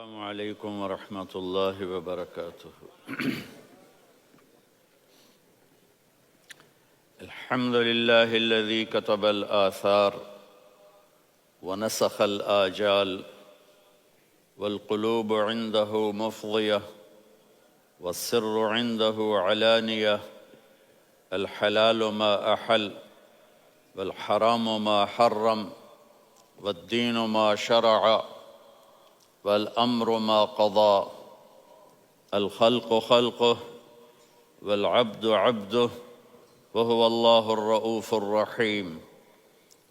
السلام عليكم ورحمة الله وبركاته. الحمد لله الذي كتب الآثار ونسخ الآجال والقلوب عنده مفضية والسر عنده علانية. الحلال ما أحل والحرام ما حرم والدين ما شرع والأمر ما قضى. الخلق خلقه والعبد عبده وهو الله الرؤوف الرحيم.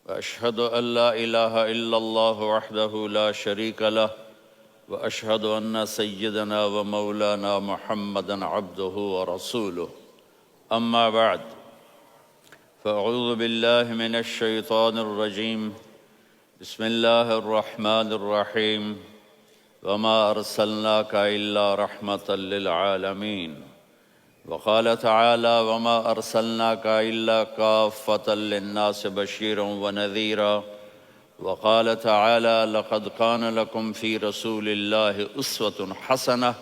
وأشهد أن لا إله إلا الله وحده لا شريك له وأشهد أن سيدنا ومولانا محمدًا عبده ورسوله. أما بعد فأعوذ بالله من الشيطان الرجيم. بسم الله الرحمن الرحيم. وما أرسلناك إلا رحمة للعالمين. وقال تعالى وما أرسلناك إلا كافة للناس بشيرا ونذيرا. وقال تعالى لقد كان لكم في رسول الله أسوة حسنة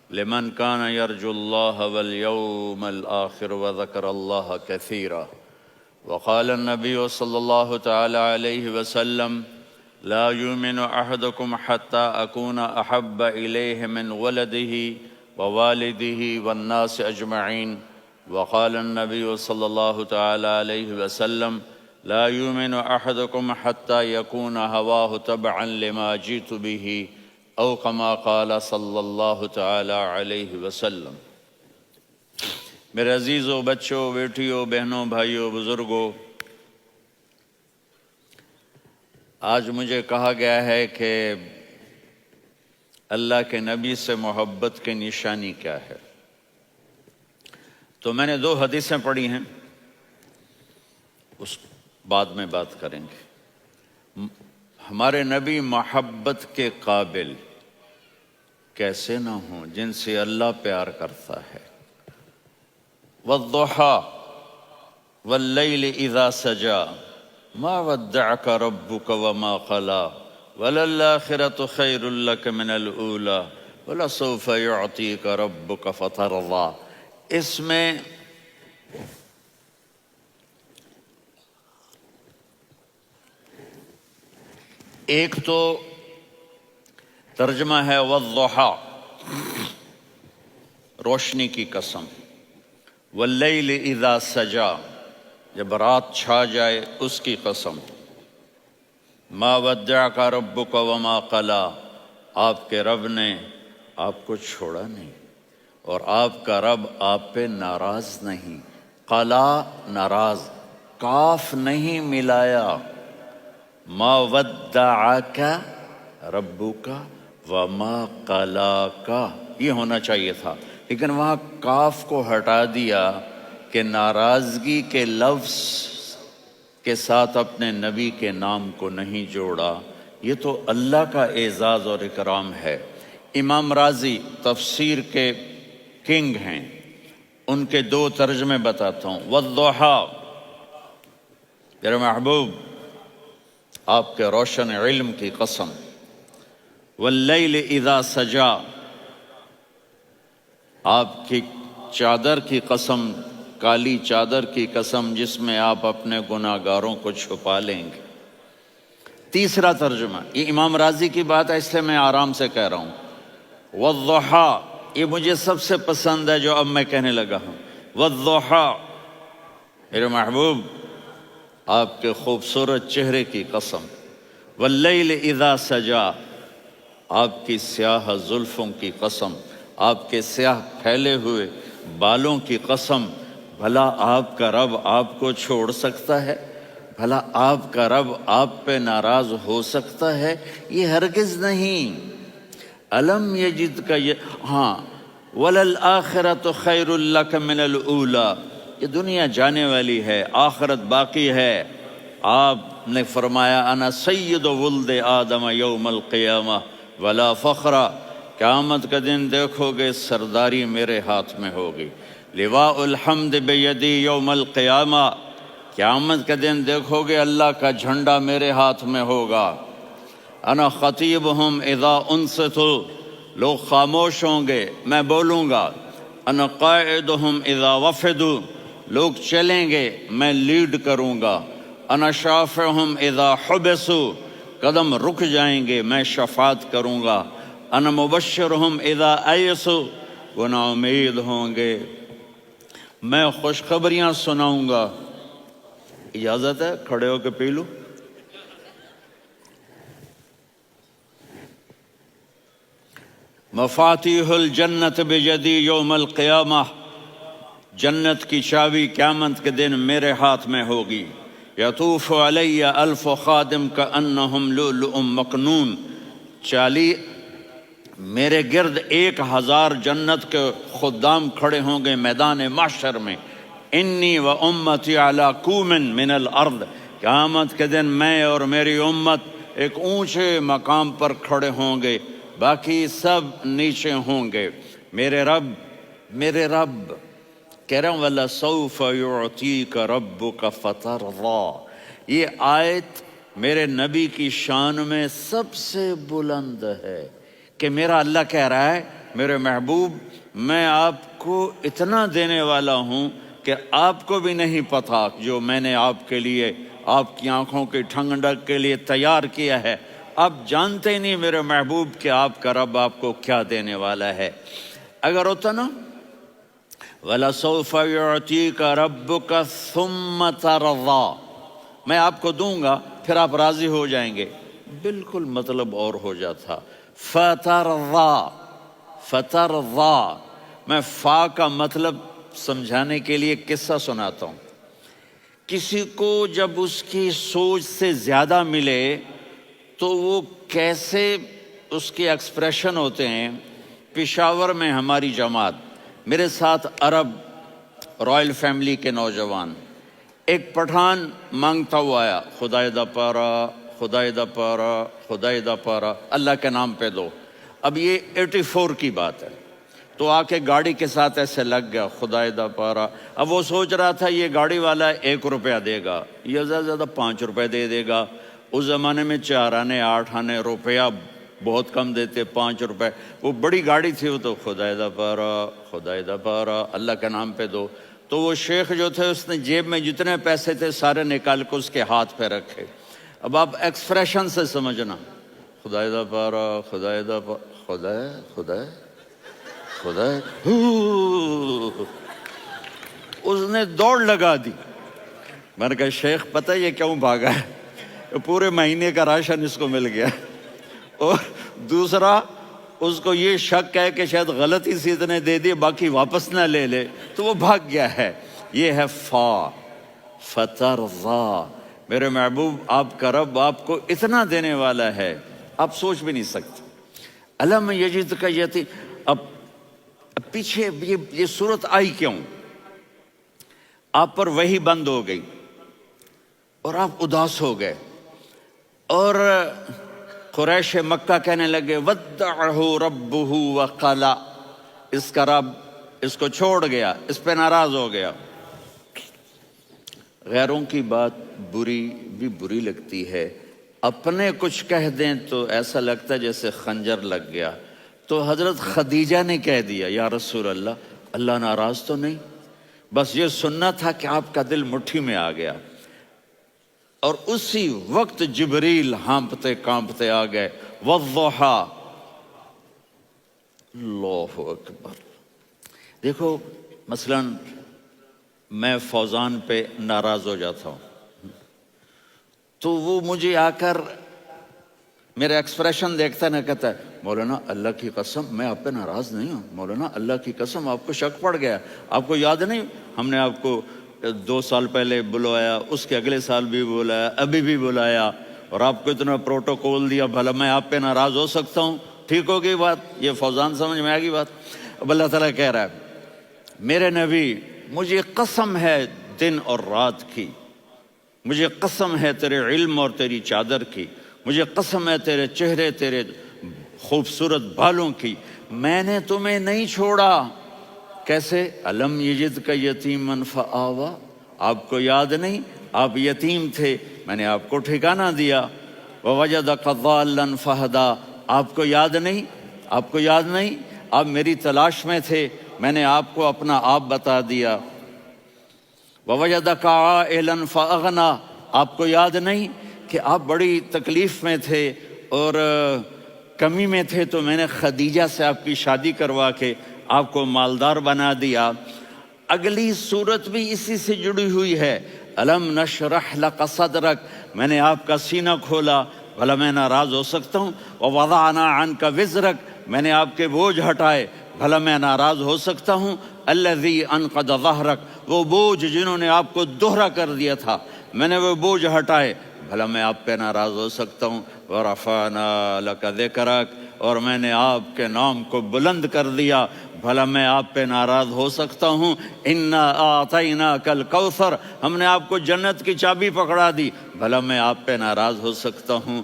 لمن كان يرجو الله واليوم الآخر وذكر الله كثيرا. وقال النبي صلى الله تعالى عليه وسلم لا يؤمن أحدكم حتى أكون أحب إليه من ولده ووالده والناس أجمعين. وقال النبي صلى الله تعالى عليه وسلم لا يؤمن أحدكم حتى يكون هواه تبعا لما جئت به أو كما قال صلی اللہ تعالی علیہ وسلم. میرے عزیزوں، بچوں، بیٹیوں، بہنوں، بھائیوں، بزرگوں، آج مجھے کہا گیا ہے کہ اللہ کے نبی سے محبت کی نشانی کیا ہے. تو میں نے 2 حدیثیں پڑھی ہیں، اس بعد میں بات کریں گے. ہمارے نبی محبت کے قابل کیسے نہ ہوں جن سے اللہ پیار کرتا ہے. والضحى واللیل اذا سجا ما ودعك ربك وما قلى وللآخرة خير لك من الأولى ولسوف يعطيك ربك فترضى. اس میں ایک تو ترجمہ ہے والضحى، روشنی کی قسم، واللیل اذا سجا، جب رات چھا جائے اس کی قسم، ما ودعک ربک وما قلی، آپ کے رب نے آپ کو چھوڑا نہیں اور آپ کا رب آپ پہ ناراض نہیں. قلا ناراض، کاف نہیں ملایا. ما ودعک ربک وما قلاک یہ ہونا چاہیے تھا، لیکن وہاں کاف کو ہٹا دیا کہ ناراضگی کے لفظ کے ساتھ اپنے نبی کے نام کو نہیں جوڑا. یہ تو اللہ کا اعزاز اور اکرام ہے. امام راضی تفسیر کے کنگ ہیں، ان کے 2 ترجمے بتاتا ہوں. والضحیٰ، میرے محبوب آپ کے روشن علم کی قسم. واللیل اذا سجا، آپ کی چادر کی قسم، کالی چادر کی قسم جس میں آپ اپنے گناہگاروں کو چھپا لیں گے. تیسرا ترجمہ، یہ امام راضی کی بات ہے اس لیے میں آرام سے کہہ رہا ہوں. والضحیٰ، یہ مجھے سب سے پسند ہے جو اب میں کہنے لگا ہوں. والضحیٰ، میرے محبوب آپ کے خوبصورت چہرے کی قسم. واللیل اذا سجا، آپ کی سیاہ زلفوں کی قسم، آپ کے سیاہ پھیلے ہوئے بالوں کی قسم. بھلا آپ کا رب آپ کو چھوڑ سکتا ہے؟ بھلا آپ کا رب آپ پہ ناراض ہو سکتا ہے؟ یہ ہرگز نہیں. الم یجد کا ہاں وللآخرۃ خیر لک من الاولی، یہ دنیا جانے والی ہے، آخرت باقی ہے. آپ نے فرمایا انا سید ولد آدم یوم القیامہ ولا فخر، قیامت کا دن دیکھو گے سرداری میرے ہاتھ میں ہوگی. لواء الحمد بیدی یوم القیامہ، قیامت کا دن دیکھو گے اللہ کا جھنڈا میرے ہاتھ میں ہوگا. انا خطیبہم اذا انصتوا، لوگ خاموش ہوں گے میں بولوں گا. انا قائدہم اذا وفدوا، لوگ چلیں گے میں لیڈ کروں گا. انا شافعہم اذا حبسوا، قدم رک جائیں گے میں شفاعت کروں گا. انا مبشرہم اذا ایسوا، وہ نا امید ہوں گے میں خوشخبریاں سناؤں گا. اجازت ہے کھڑے ہو کے پی لوں؟ مفاتیح الجنت بیدی یوم القیامہ، جنت کی چابی قیامت کے دن میرے ہاتھ میں ہوگی. یطوف علی الف خادم کانہم لؤلؤ مکنون، میرے گرد 1000 جنت کے خدام کھڑے ہوں گے میدان محشر میں. انی و امتی علی کوم من الارض، قیامت کے دن میں اور میری امت ایک اونچے مقام پر کھڑے ہوں گے، باقی سب نیچے ہوں گے. میرے رب کہہ رہا ہوں وَلَسَوْفَ يُعْطِيكَ رَبُّكَ فَتَرْضَىٰ، یہ آیت میرے نبی کی شان میں سب سے بلند ہے کہ میرا اللہ کہہ رہا ہے میرے محبوب میں آپ کو اتنا دینے والا ہوں کہ آپ کو بھی نہیں پتا جو میں نے آپ کے لیے آپ کی آنکھوں کی ٹھنڈک کے لیے تیار کیا ہے. آپ جانتے نہیں میرے محبوب کہ آپ کا رب آپ کو کیا دینے والا ہے. اگر ہوتا نا وَلَسَوْفَ يُعْطِيكَ رَبُّكَ ثُمَّ تَرْضَىٰ، میں آپ کو دوں گا پھر آپ راضی ہو جائیں گے، بالکل مطلب اور ہو جاتا. فترضا، میں فا کا مطلب سمجھانے کے لیے قصہ سناتا ہوں. کسی کو جب اس کی سوچ سے زیادہ ملے تو وہ کیسے اس کے ایکسپریشن ہوتے ہیں. پشاور میں ہماری جماعت، میرے ساتھ عرب رائل فیملی کے نوجوان، ایک پٹھان مانگتا ہوا آیا خدائے دا پارا خدائے دا پارا خدائے دا پارا، اللہ کے نام پہ دو. اب یہ 84 کی بات ہے، تو آ کے گاڑی کے ساتھ ایسے لگ گیا خدائے دا پارا. اب وہ سوچ رہا تھا یہ گاڑی والا 1 روپیہ دے گا، یہ زیادہ زیادہ 5 روپے دے گا. اس زمانے میں 4 آنے 8 آنے روپیہ بہت کم دیتے، 5 روپے. وہ بڑی گاڑی تھی، وہ تو خدائے دا پارا خدائے دا پارا اللہ کے نام پہ دو. تو وہ شیخ جو تھے اس نے جیب میں جتنے پیسے تھے سارے نکال کے اس کے ہاتھ پہ رکھے. اب آپ ایکسپریشن سے سمجھنا، خدائے دا پارا خدائے دا پارا خدائے خدائے خدائے، اس نے دوڑ لگا دی. میں نے کہا شیخ پتہ یہ کیوں بھاگا ہے؟ پورے مہینے کا راشن اس کو مل گیا، اور دوسرا اس کو یہ شک ہے کہ شاید غلطی سے اتنے دے دیے باقی واپس نہ لے لے، تو وہ بھاگ گیا ہے. یہ ہے فترضا، میرے محبوب آپ کا رب آپ کو اتنا دینے والا ہے آپ سوچ بھی نہیں سکتے. الم یجدک یتیم، اب پیچھے یہ صورت آئی کیوں؟ آپ پر وحی بند ہو گئی اور آپ اداس ہو گئے، اور قریش مکہ کہنے لگے ودعہ ربہ وقلا، اس کا رب اس کو چھوڑ گیا، اس پہ ناراض ہو گیا. غیروں کی بات بری لگتی ہے، اپنے کچھ کہہ دیں تو ایسا لگتا ہے جیسے خنجر لگ گیا. تو حضرت خدیجہ نے کہہ دیا یا رسول اللہ، اللہ ناراض تو نہیں؟ بس یہ سننا تھا کہ آپ کا دل مٹھی میں آ گیا. اور اسی وقت جبریل ہانپتے کانپتے آ گئے. والضحیٰ، اللہ اکبر. دیکھو مثلا میں فوزان پہ ناراض ہو جاتا ہوں تو وہ مجھے آ کر میرا ایکسپریشن دیکھتا ہے، نہ کہتا ہے مولانا اللہ کی قسم میں آپ پہ ناراض نہیں ہوں، مولانا اللہ کی قسم آپ کو شک پڑ گیا، آپ کو یاد نہیں ہم نے آپ کو 2 سال پہلے بلوایا، اس کے اگلے سال بھی بلایا، ابھی بھی بلایا، اور آپ کو اتنا پروٹوکول دیا، بھلا میں آپ پہ ناراض ہو سکتا ہوں؟ ٹھیک ہوگی بات؟ یہ فوزان سمجھ میں آ گئی بات. اب اللہ تعالیٰ کہہ رہا ہے میرے نبی مجھے قسم ہے دن اور رات کی، مجھے قسم ہے تیرے علم اور تیری چادر کی، مجھے قسم ہے تیرے چہرے تیرے خوبصورت بالوں کی، میں نے تمہیں نہیں چھوڑا. کیسے؟ الم یجدک یتیما فآویٰ، آپ کو یاد نہیں آپ یتیم تھے، میں نے آپ کو ٹھکانہ دیا. ووجدک ضالا فہدا، آپ کو یاد نہیں؟ آپ کو یاد نہیں؟ آپ میری تلاش میں تھے، میں نے آپ کو اپنا آپ بتا دیا۔ ووجدک عائلا فاغنا، آپ کو یاد نہیں کہ آپ بڑی تکلیف میں تھے اور کمی میں تھے، تو میں نے خدیجہ سے آپ کی شادی کروا کے آپ کو مالدار بنا دیا۔ اگلی صورت بھی اسی سے جڑی ہوئی ہے، الم نشرح لک صدرک، میں نے آپ کا سینہ کھولا، بھلا میں ناراض ہو سکتا ہوں؟ ووضعنا عنک وزرک، میں نے آپ کے بوجھ ہٹائے، بھلا میں ناراض ہو سکتا ہوں؟ الذی انقض ظہرک، وہ بوجھ جنہوں نے آپ کو دوہرا کر دیا تھا، میں نے وہ بوجھ ہٹائے، بھلا میں آپ پہ ناراض ہو سکتا ہوں؟ ورفعنا لک ذکرک، اور میں نے آپ کے نام کو بلند کر دیا، بھلا میں آپ پہ ناراض ہو سکتا ہوں؟ انا اعطیناک الکوثر، ہم نے آپ کو جنت کی چابی پکڑا دی، بھلا میں آپ پہ ناراض ہو سکتا ہوں؟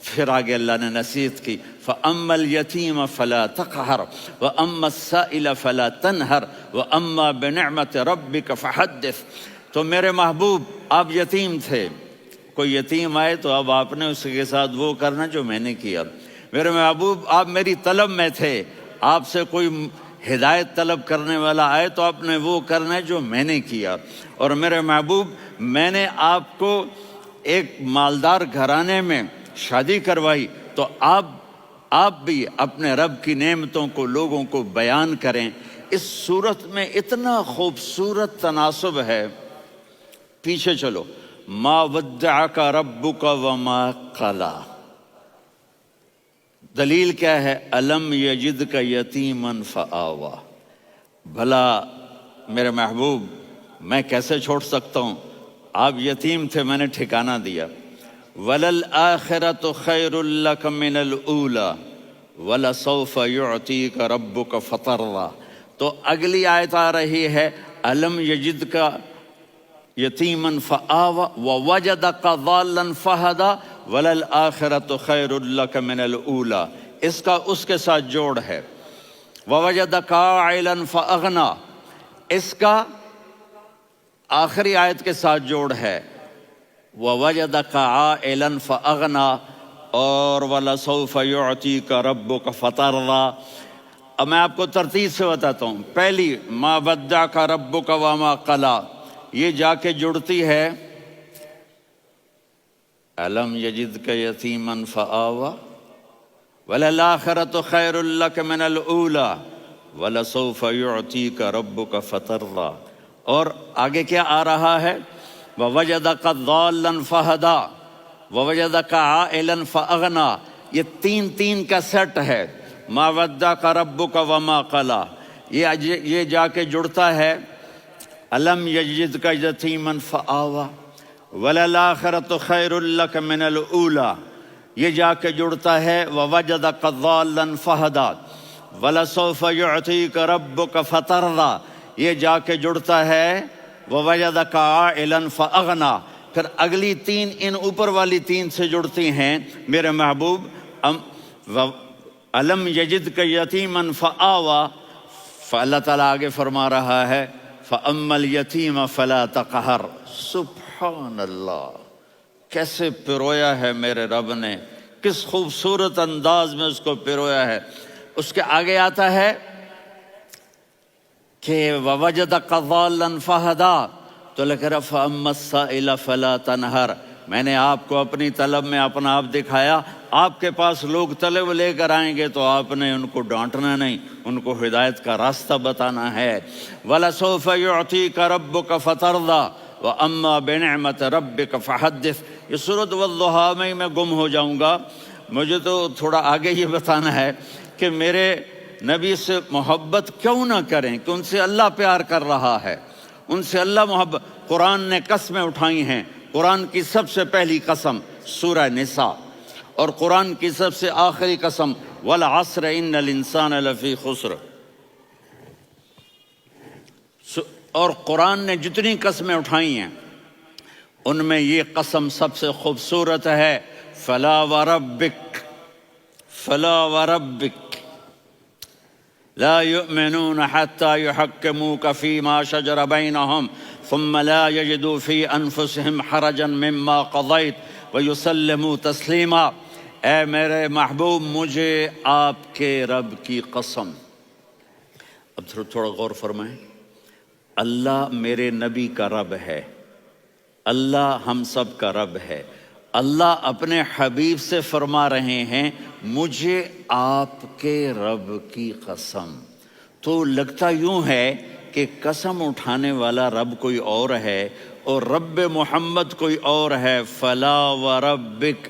پھر آگے اللہ نے نصیحت کی، فَأَمَّا الْيَتِيمَ فَلَا تَقْهَرْ وَأَمَّا السَّائِلَ فَلَا تَنْهَرْ وَأَمَّا بِنِعْمَةِ رَبِّكَ فَحَدِّثْ۔ تو میرے محبوب، آپ یتیم تھے، کوئی یتیم آئے تو اب آپ نے اس کے ساتھ وہ کرنا جو میں نے کیا۔ میرے محبوب، آپ میری طلب میں تھے، آپ سے کوئی ہدایت طلب کرنے والا آئے تو آپ نے وہ کرنا ہے جو میں نے کیا۔ اور میرے محبوب، میں نے آپ کو ایک مالدار گھرانے میں شادی کروائی، تو آپ بھی اپنے رب کی نعمتوں کو لوگوں کو بیان کریں۔ اس صورت میں اتنا خوبصورت تناسب ہے، پیچھے چلو، ما ودعک ربک وما قلی، دلیل کیا ہے؟ الم یجدک یتیما فآویٰ، بھلا میرے محبوب میں کیسے چھوڑ سکتا ہوں؟ آپ یتیم تھے، میں نے ٹھکانہ دیا۔ وَلَلْآخِرَةُ خَيْرٌ لَكَ مِنَ الْأُولَى وَلَسَوْفَ يُعْطِيكَ رَبُّكَ فَتَرْضَىٰ۔ تو اگلی آیت آ رہی ہے، الم یجدک یتیما فآویٰ ووجدک ضالا فہدیٰ وَلَلْآخِرَةُ خَيْرٌ لَكَ مِنَ الْأُولَىٰ، اس کا اس کے ساتھ جوڑ ہے۔ وَوَجَدَكَ عَائِلًا فَأَغْنَىٰ، اس کا آخری آیت کے ساتھ جوڑ ہے، وَوَجَدَكَ عَائِلًا فَأَغْنَىٰ اور وَلَسَوْفَ يُعْطِيكَ رَبُّكَ فَتَرْضَىٰ۔ اب میں آپ کو ترتیب سے بتاتا ہوں۔ پہلی، مَا وَدَّعَكَ رَبُّكَ وَمَا قَلَىٰ، یہ جا کے جڑتی ہے الم یجدک یتیما فآویٰ وَلَلْآخِرَةُ خَيْرٌ لَكَ مِنَ الْأُولَىٰ وَلَسَوْفَ يُعْطِيكَ رَبُّكَ فَتَرْضَىٰ۔ اور آگے کیا آ رہا ہے؟ وَوَجَدَكَ ضَالًّا فَہَدَىٰ وَوَجَدَكَ عَائِلًا فَأَغْنَىٰ، یہ تین کا سیٹ ہے۔ مَا وَدَّعَكَ رَبُّكَ وَمَا قَلَىٰ، یہ جا کے جڑتا ہے الم یجدک یتیما فآویٰ وَلَلْآخِرَةُ خَيْرٌ لَكَ مِنَ الْأُولَىٰ، یہ جا کے جڑتا ہے وَوَجَدَكَ ضَالًّا فَہَدَىٰ وَلَسَوْفَ يُعْطِيكَ رَبُّكَ فَتَرْضَىٰ، یہ جا کے جڑتا ہے وَوَجَدَكَ عَائِلًا فَأَغْنَىٰ۔ پھر اگلی تین ان اوپر والی تین سے جڑتی ہیں میرے محبوب۔ الم یجدک یتیما فآویٰ، فاللہ تعالیٰ آگے فرما رہا ہے فَأَمَّا الْيَتِيمَ فَلَا تَقْهَرْ۔ سبحان اللہ، کیسے پرویا ہے میرے رب نے، کس خوبصورت انداز میں اس کو پرویا ہے۔ اس کے آگے آتا ہے کہ وَوَجَدَكَ ضَالًّا فَہَدَىٰ، تو لکھ رہا فَأَمَّا السَّائِلَ فَلَا تَنْهَرْ، میں نے آپ کو اپنی طلب میں اپنا آپ دکھایا۔ آپ کے پاس لوگ طلب لے کر آئیں گے تو آپ نے ان کو ڈانٹنا نہیں، ان کو ہدایت کا راستہ بتانا ہے۔ وَلَسَوْفَ يُعْطِيكَ رَبُّكَ فَتَرْضَىٰ وَأَمَّا بِنِعْمَةِ رَبِّكَ فَحَدِّثْ۔ یہ سورۃ والضحیٰ میں گم ہو جاؤں گا، مجھے تو تھوڑا آگے یہ بتانا ہے کہ میرے نبی سے محبت کیوں نہ کریں، کہ ان سے اللہ پیار کر رہا ہے، ان سے اللہ محبت۔ قرآن نے قسمیں اٹھائی ہیں، قرآن کی سب سے پہلی قسم سورہ نساء، اور قرآن کی سب سے آخری قسم وَالْعَصْرِ إِنَّ الْإِنسَانَ لَفِي خُسْرٍ۔ اور قرآن نے جتنی قسمیں اٹھائی ہیں ان میں یہ قسم سب سے خوبصورت ہے، فَلَا وَرَبِّكَ فَلَا وَرَبِّكَ لَا يُؤْمِنُونَ حَتَّى يُحَكِّمُوكَ فِي مَا شَجَرَ بَيْنَهُمْ ثُمَّ لَا يَجِدُوا فِي أَنفُسِهِمْ حَرَجًا مِمَّا قَضَيْتَ وَيُسَلِّمُوا تَسْلِيمًا، اے میرے محبوب مجھے آپ کے رب کی قسم۔ اب تھوڑا غور فرمائیں، اللہ میرے نبی کا رب ہے، اللہ ہم سب کا رب ہے، اللہ اپنے حبیب سے فرما رہے ہیں مجھے آپ کے رب کی قسم۔ تو لگتا یوں ہے کہ قسم اٹھانے والا رب کوئی اور ہے اور رب محمد کوئی اور ہے۔ فلا وربک،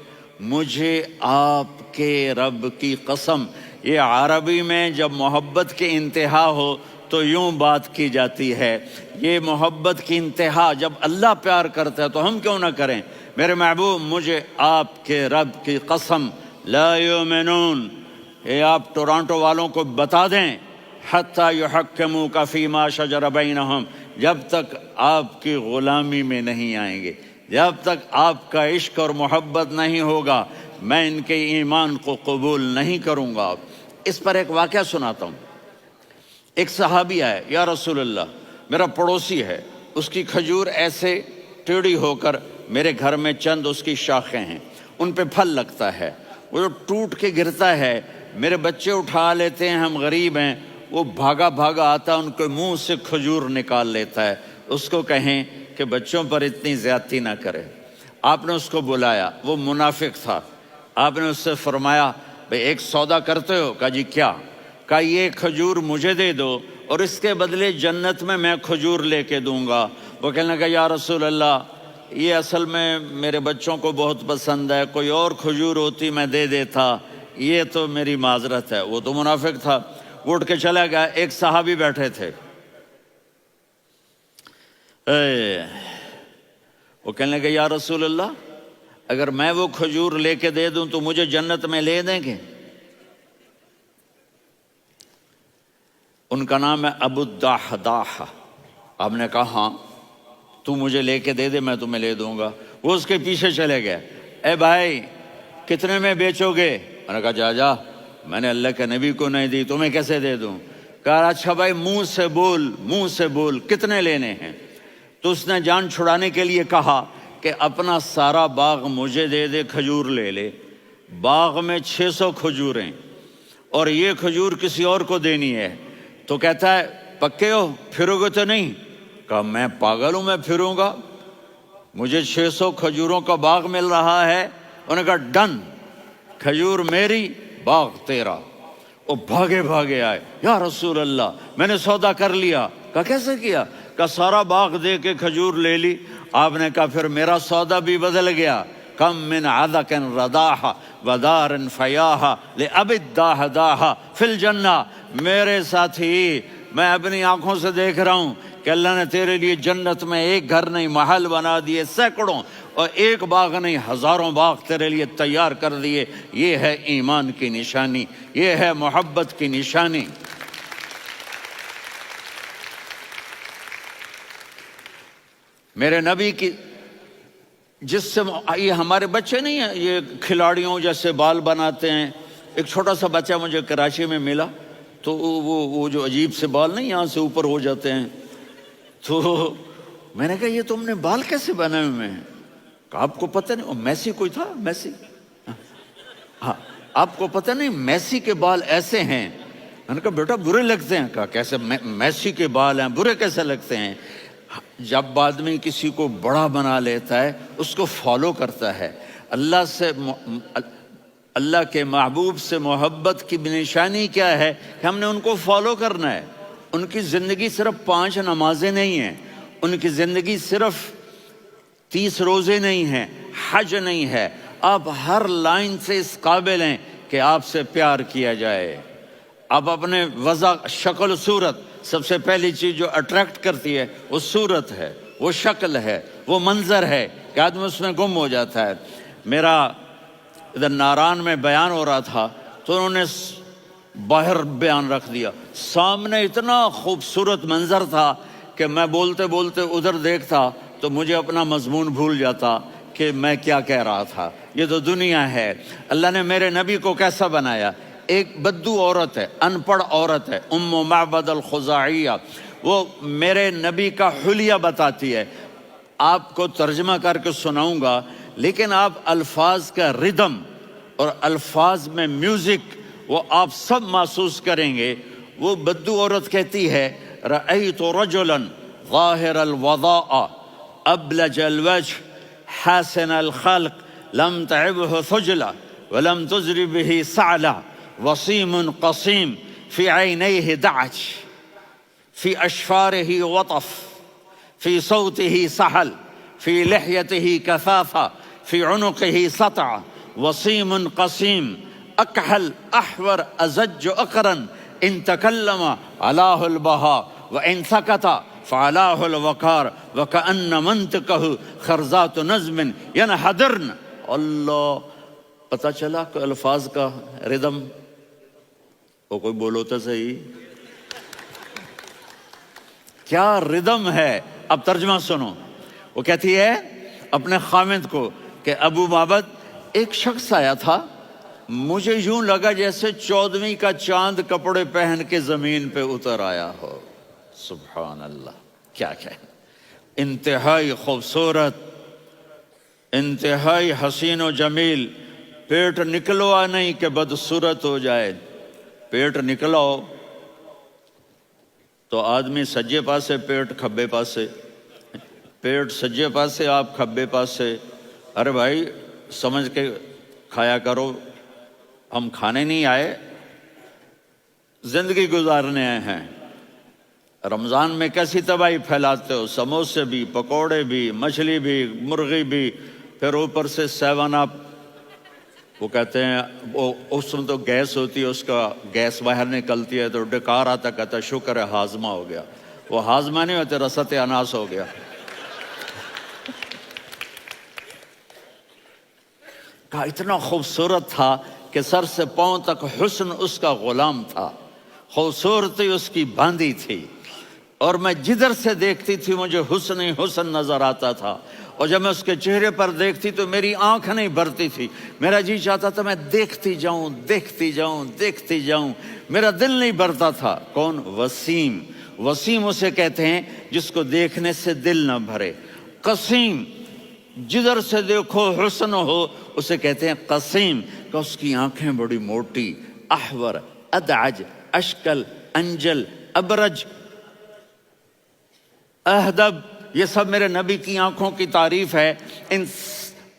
مجھے آپ کے رب کی قسم۔ یہ عربی میں جب محبت کی انتہا ہو تو یوں بات کی جاتی ہے، یہ محبت کی انتہا جب اللہ پیار کرتا ہے تو ہم کیوں نہ کریں۔ میرے محبوب مجھے آپ کے رب کی قسم، لا یؤمنون، یہ آپ ٹورانٹو والوں کو بتا دیں، حتی یحکموک فیما شجر بینہم، جب تک آپ کی غلامی میں نہیں آئیں گے، جب تک آپ کا عشق اور محبت نہیں ہوگا، میں ان کے ایمان کو قبول نہیں کروں گا۔ اس پر ایک واقعہ سناتا ہوں۔ ایک صحابی آئے، یا رسول اللہ میرا پڑوسی ہے، اس کی کھجور ایسے ٹیڑھی ہو کر میرے گھر میں چند اس کی شاخیں ہیں، ان پہ پھل لگتا ہے، وہ جو ٹوٹ کے گرتا ہے میرے بچے اٹھا لیتے ہیں، ہم غریب ہیں، وہ بھاگا بھاگا آتا ان کے منہ سے کھجور نکال لیتا ہے۔ اس کو کہیں کہ بچوں پر اتنی زیادتی نہ کرے۔ آپ نے اس کو بلایا، وہ منافق تھا، آپ نے اس سے فرمایا بھئی ایک سودا کرتے ہو؟ کہا جی کیا؟ کہا یہ کھجور مجھے دے دو اور اس کے بدلے جنت میں کھجور لے کے دوں گا۔ وہ کہنے لگا یا رسول اللہ یہ اصل میں میرے بچوں کو بہت پسند ہے، کوئی اور کھجور ہوتی میں دے دیتا، یہ تو میری معذرت ہے۔ وہ تو منافق تھا، وہ اٹھ کے چلا گیا۔ ایک صحابی بیٹھے تھے، وہ کہنے لگے یا رسول اللہ اگر میں وہ کھجور لے کے دے دوں تو مجھے جنت میں لے دیں گے؟ ان کا نام ہے ابو الدحداح۔ آپ نے کہا ہاں تو مجھے لے کے دے دے میں تمہیں لے دوں گا۔ وہ اس کے پیچھے چلے گئے، اے بھائی کتنے میں بیچو گے؟ میں نے کہا جا جا، میں نے اللہ کے نبی کو نہیں دی، تمہیں کیسے دے دوں؟ کہا اچھا بھائی منہ سے بول کتنے لینے ہیں؟ تو اس نے جان چھڑانے کے لیے کہا کہ اپنا سارا باغ مجھے دے دے، کھجور لے لے۔ باغ میں 600 کھجوریں اور یہ کھجور کسی اور کو دینی ہے۔ تو کہتا ہے پکے ہو، پھرو گے تو نہیں؟ کہا میں پاگل ہوں، میں پھروں گا؟ مجھے 600 کھجوروں کا باغ مل رہا ہے۔ انہوں نے کہا ڈن، کھجور میری باغ تیرا۔ وہ بھاگے آئے، یا رسول اللہ میں نے سودا کر لیا۔ کہا کیسے کیا؟ کہا سارا باغ دے کے کھجور لے لی۔ آپ نے کہا پھر میرا سودا بھی بدل گیا۔ کم من عدق رداح ودار فیاح لأب الدحداح فی الجنہ۔ میرے ساتھی میں اپنی آنکھوں سے دیکھ رہا ہوں کہ اللہ نے تیرے لیے جنت میں ایک گھر نہیں محل بنا دیے سینکڑوں، اور ایک باغ نہیں ہزاروں باغ تیرے لیے تیار کر دیے۔ یہ ہے ایمان کی نشانی، یہ ہے محبت کی نشانی۔ میرے نبی کی جس سے یہ ہمارے بچے نہیں ہیں یہ کھلاڑیوں جیسے بال بناتے ہیں۔ ایک چھوٹا سا بچہ مجھے کراچی میں ملا، تو وہ جو عجیب سے بال نہیں یہاں سے اوپر ہو جاتے ہیں، تو میں نے کہا یہ تم نے بال کیسے بنائے ہوئے ہیں؟ کہا آپ کو پتہ نہیں؟ میسی کوئی تھا، میسی، ہاں آپ کو پتہ نہیں میسی کے بال ایسے ہیں؟ میں نے کہا بیٹا برے لگتے ہیں۔ کہا کیسے؟ میسی کے بال ہیں برے کیسے لگتے ہیں؟ جب آدمی کسی کو بڑا بنا لیتا ہے اس کو فالو کرتا ہے۔ اللہ کے محبوب سے محبت کی نشانی کیا ہے کہ ہم نے ان کو فالو کرنا ہے۔ ان کی زندگی صرف 5 نمازیں نہیں ہیں، ان کی زندگی صرف 30 روزے نہیں ہیں، حج نہیں ہے۔ آپ ہر لائن سے اس قابل ہیں کہ آپ سے پیار کیا جائے۔ آپ اپنے وضع، شکل، صورت، سب سے پہلی چیز جو اٹریکٹ کرتی ہے وہ صورت ہے، وہ شکل ہے، وہ منظر ہے کہ آدمی اس میں گم ہو جاتا ہے۔ میرا ادھر ناران میں بیان ہو رہا تھا تو انہوں نے باہر بیان رکھ دیا، سامنے اتنا خوبصورت منظر تھا کہ میں بولتے بولتے ادھر دیکھتا تو مجھے اپنا مضمون بھول جاتا کہ میں کیا کہہ رہا تھا۔ یہ تو دنیا ہے۔ اللہ نے میرے نبی کو کیسا بنایا؟ ایک بدو عورت ہے، ان پڑھ عورت ہے، ام معبد الخزاعیہ، وہ میرے نبی کا حلیہ بتاتی ہے۔ آپ کو ترجمہ کر کے سناؤں گا لیکن آپ الفاظ کا ردم اور الفاظ میں میوزک وہ آپ سب محسوس کریں گے۔ وہ بدو عورت کہتی ہے رأیت رجلا ظاہر الوضاء ابلج الوجه حسن الخلق لم تعبه ثجلة ولم تزر به سعلة وصيم قصيم في عينيه دعج في أشفاره وطف في صوته سحل في لحيته كثافة في عنقه سطع وصيم قصيم أكحل أحور أزج أقرن إن تكلم علاه البهاء وإن سكت فعلاه الوقار وكأن منطقه خرزات نظم ينحدرن۔ اللہ، پتہ چلا کہ الفاظ کا ردم، وہ کوئی بولو تو صحیح، کیا ردم ہے۔ اب ترجمہ سنو۔ وہ کہتی ہے اپنے خامد کو کہ ابو معبد، ایک شخص آیا تھا، مجھے یوں لگا جیسے 14ویں کا چاند کپڑے پہن کے زمین پہ اتر آیا ہو۔ سبحان اللہ، کیا انتہائی خوبصورت، انتہائی حسین و جمیل۔ پیٹ نکلوا نہیں کہ بدصورت ہو جائے، پیٹ نکلاؤ تو آدمی سجے پاسے پیٹ کھبے پاسے، پیٹ سجے پاسے آپ کھبے پاسے۔ ارے بھائی سمجھ کے کھایا کرو، ہم کھانے نہیں آئے، زندگی گزارنے آئے ہیں۔ رمضان میں کیسی تباہی پھیلاتے ہو، سموسے بھی، پکوڑے بھی، مچھلی بھی، مرغی بھی، پھر اوپر سے 7 اپ۔ وہ کہتے ہیں وہ اس میں تو گیس ہوتی ہے، اس کا گیس باہر نکلتی ہے تو ڈکار آتا، کہتا شکر ہے ہاضمہ ہو گیا۔ وہ ہاضمہ نہیں ہوتے، رست اناس ہو گیا۔ کہا اتنا خوبصورت تھا کہ سر سے پاؤں تک حسن اس کا غلام تھا، خوبصورتی اس کی باندھی تھی، اور میں جدھر سے دیکھتی تھی مجھے حسن ہی حسن نظر آتا تھا، اور جب میں اس کے چہرے پر دیکھتی تو میری آنکھ نہیں بھرتی تھی، میرا جی چاہتا تھا میں دیکھتی جاؤں دیکھتی جاؤں دیکھتی جاؤں، میرا دل نہیں بھرتا تھا۔ کون؟ وسیم۔ وسیم اسے کہتے ہیں جس کو دیکھنے سے دل نہ بھرے۔ قسیم، جدھر سے دیکھو حسن ہو، اسے کہتے ہیں قسیم، کہ اس کی آنکھیں بڑی موٹی، احور، ادعج، اشکل، انجل، ابرج، اہدب، یہ سب میرے نبی کی آنکھوں کی تعریف ہے۔ ان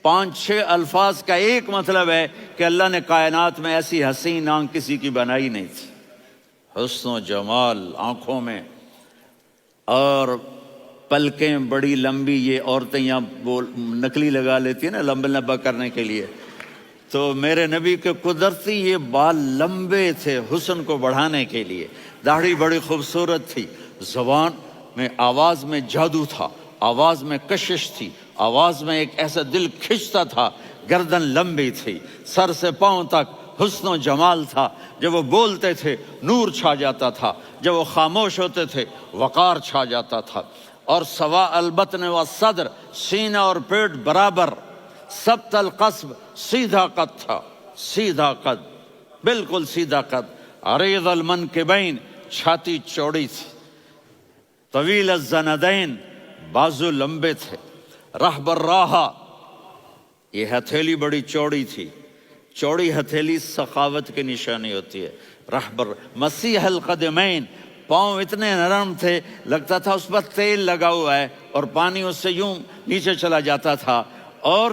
5-6 الفاظ کا ایک مطلب ہے کہ اللہ نے کائنات میں ایسی حسین آنکھ کسی کی بنائی نہیں تھی۔ حسن و جمال آنکھوں میں، اور پلکیں بڑی لمبی، یہ عورتیں یہاں نکلی لگا لیتی ہیں نا لمبا کرنے کے لیے، تو میرے نبی کے قدرتی یہ بال لمبے تھے حسن کو بڑھانے کے لیے، داڑھی بڑی خوبصورت تھی، زبان میں، آواز میں جادو تھا، آواز میں کشش تھی، آواز میں ایک ایسا دل کھنچتا تھا، گردن لمبی تھی، سر سے پاؤں تک حسن و جمال تھا۔ جب وہ بولتے تھے نور چھا جاتا تھا، جب وہ خاموش ہوتے تھے وقار چھا جاتا تھا۔ اور سوا البطن و صدر، سینہ اور پیٹ برابر، سبت القصب، سیدھا قد تھا، سیدھا قد، بالکل سیدھا قد، عریض المنکبین، چھاتی چوڑی تھی، طویل الزندین، بازو لمبے تھے، رحب الراحہ، یہ ہتھیلی بڑی چوڑی تھی، چوڑی ہتھیلی سخاوت کی نشانی ہوتی ہے۔ رحب مسیح القدمین، پاؤں اتنے نرم تھے لگتا تھا اس پر تیل لگا ہوا ہے، اور پانی اس سے یوں نیچے چلا جاتا تھا۔ اور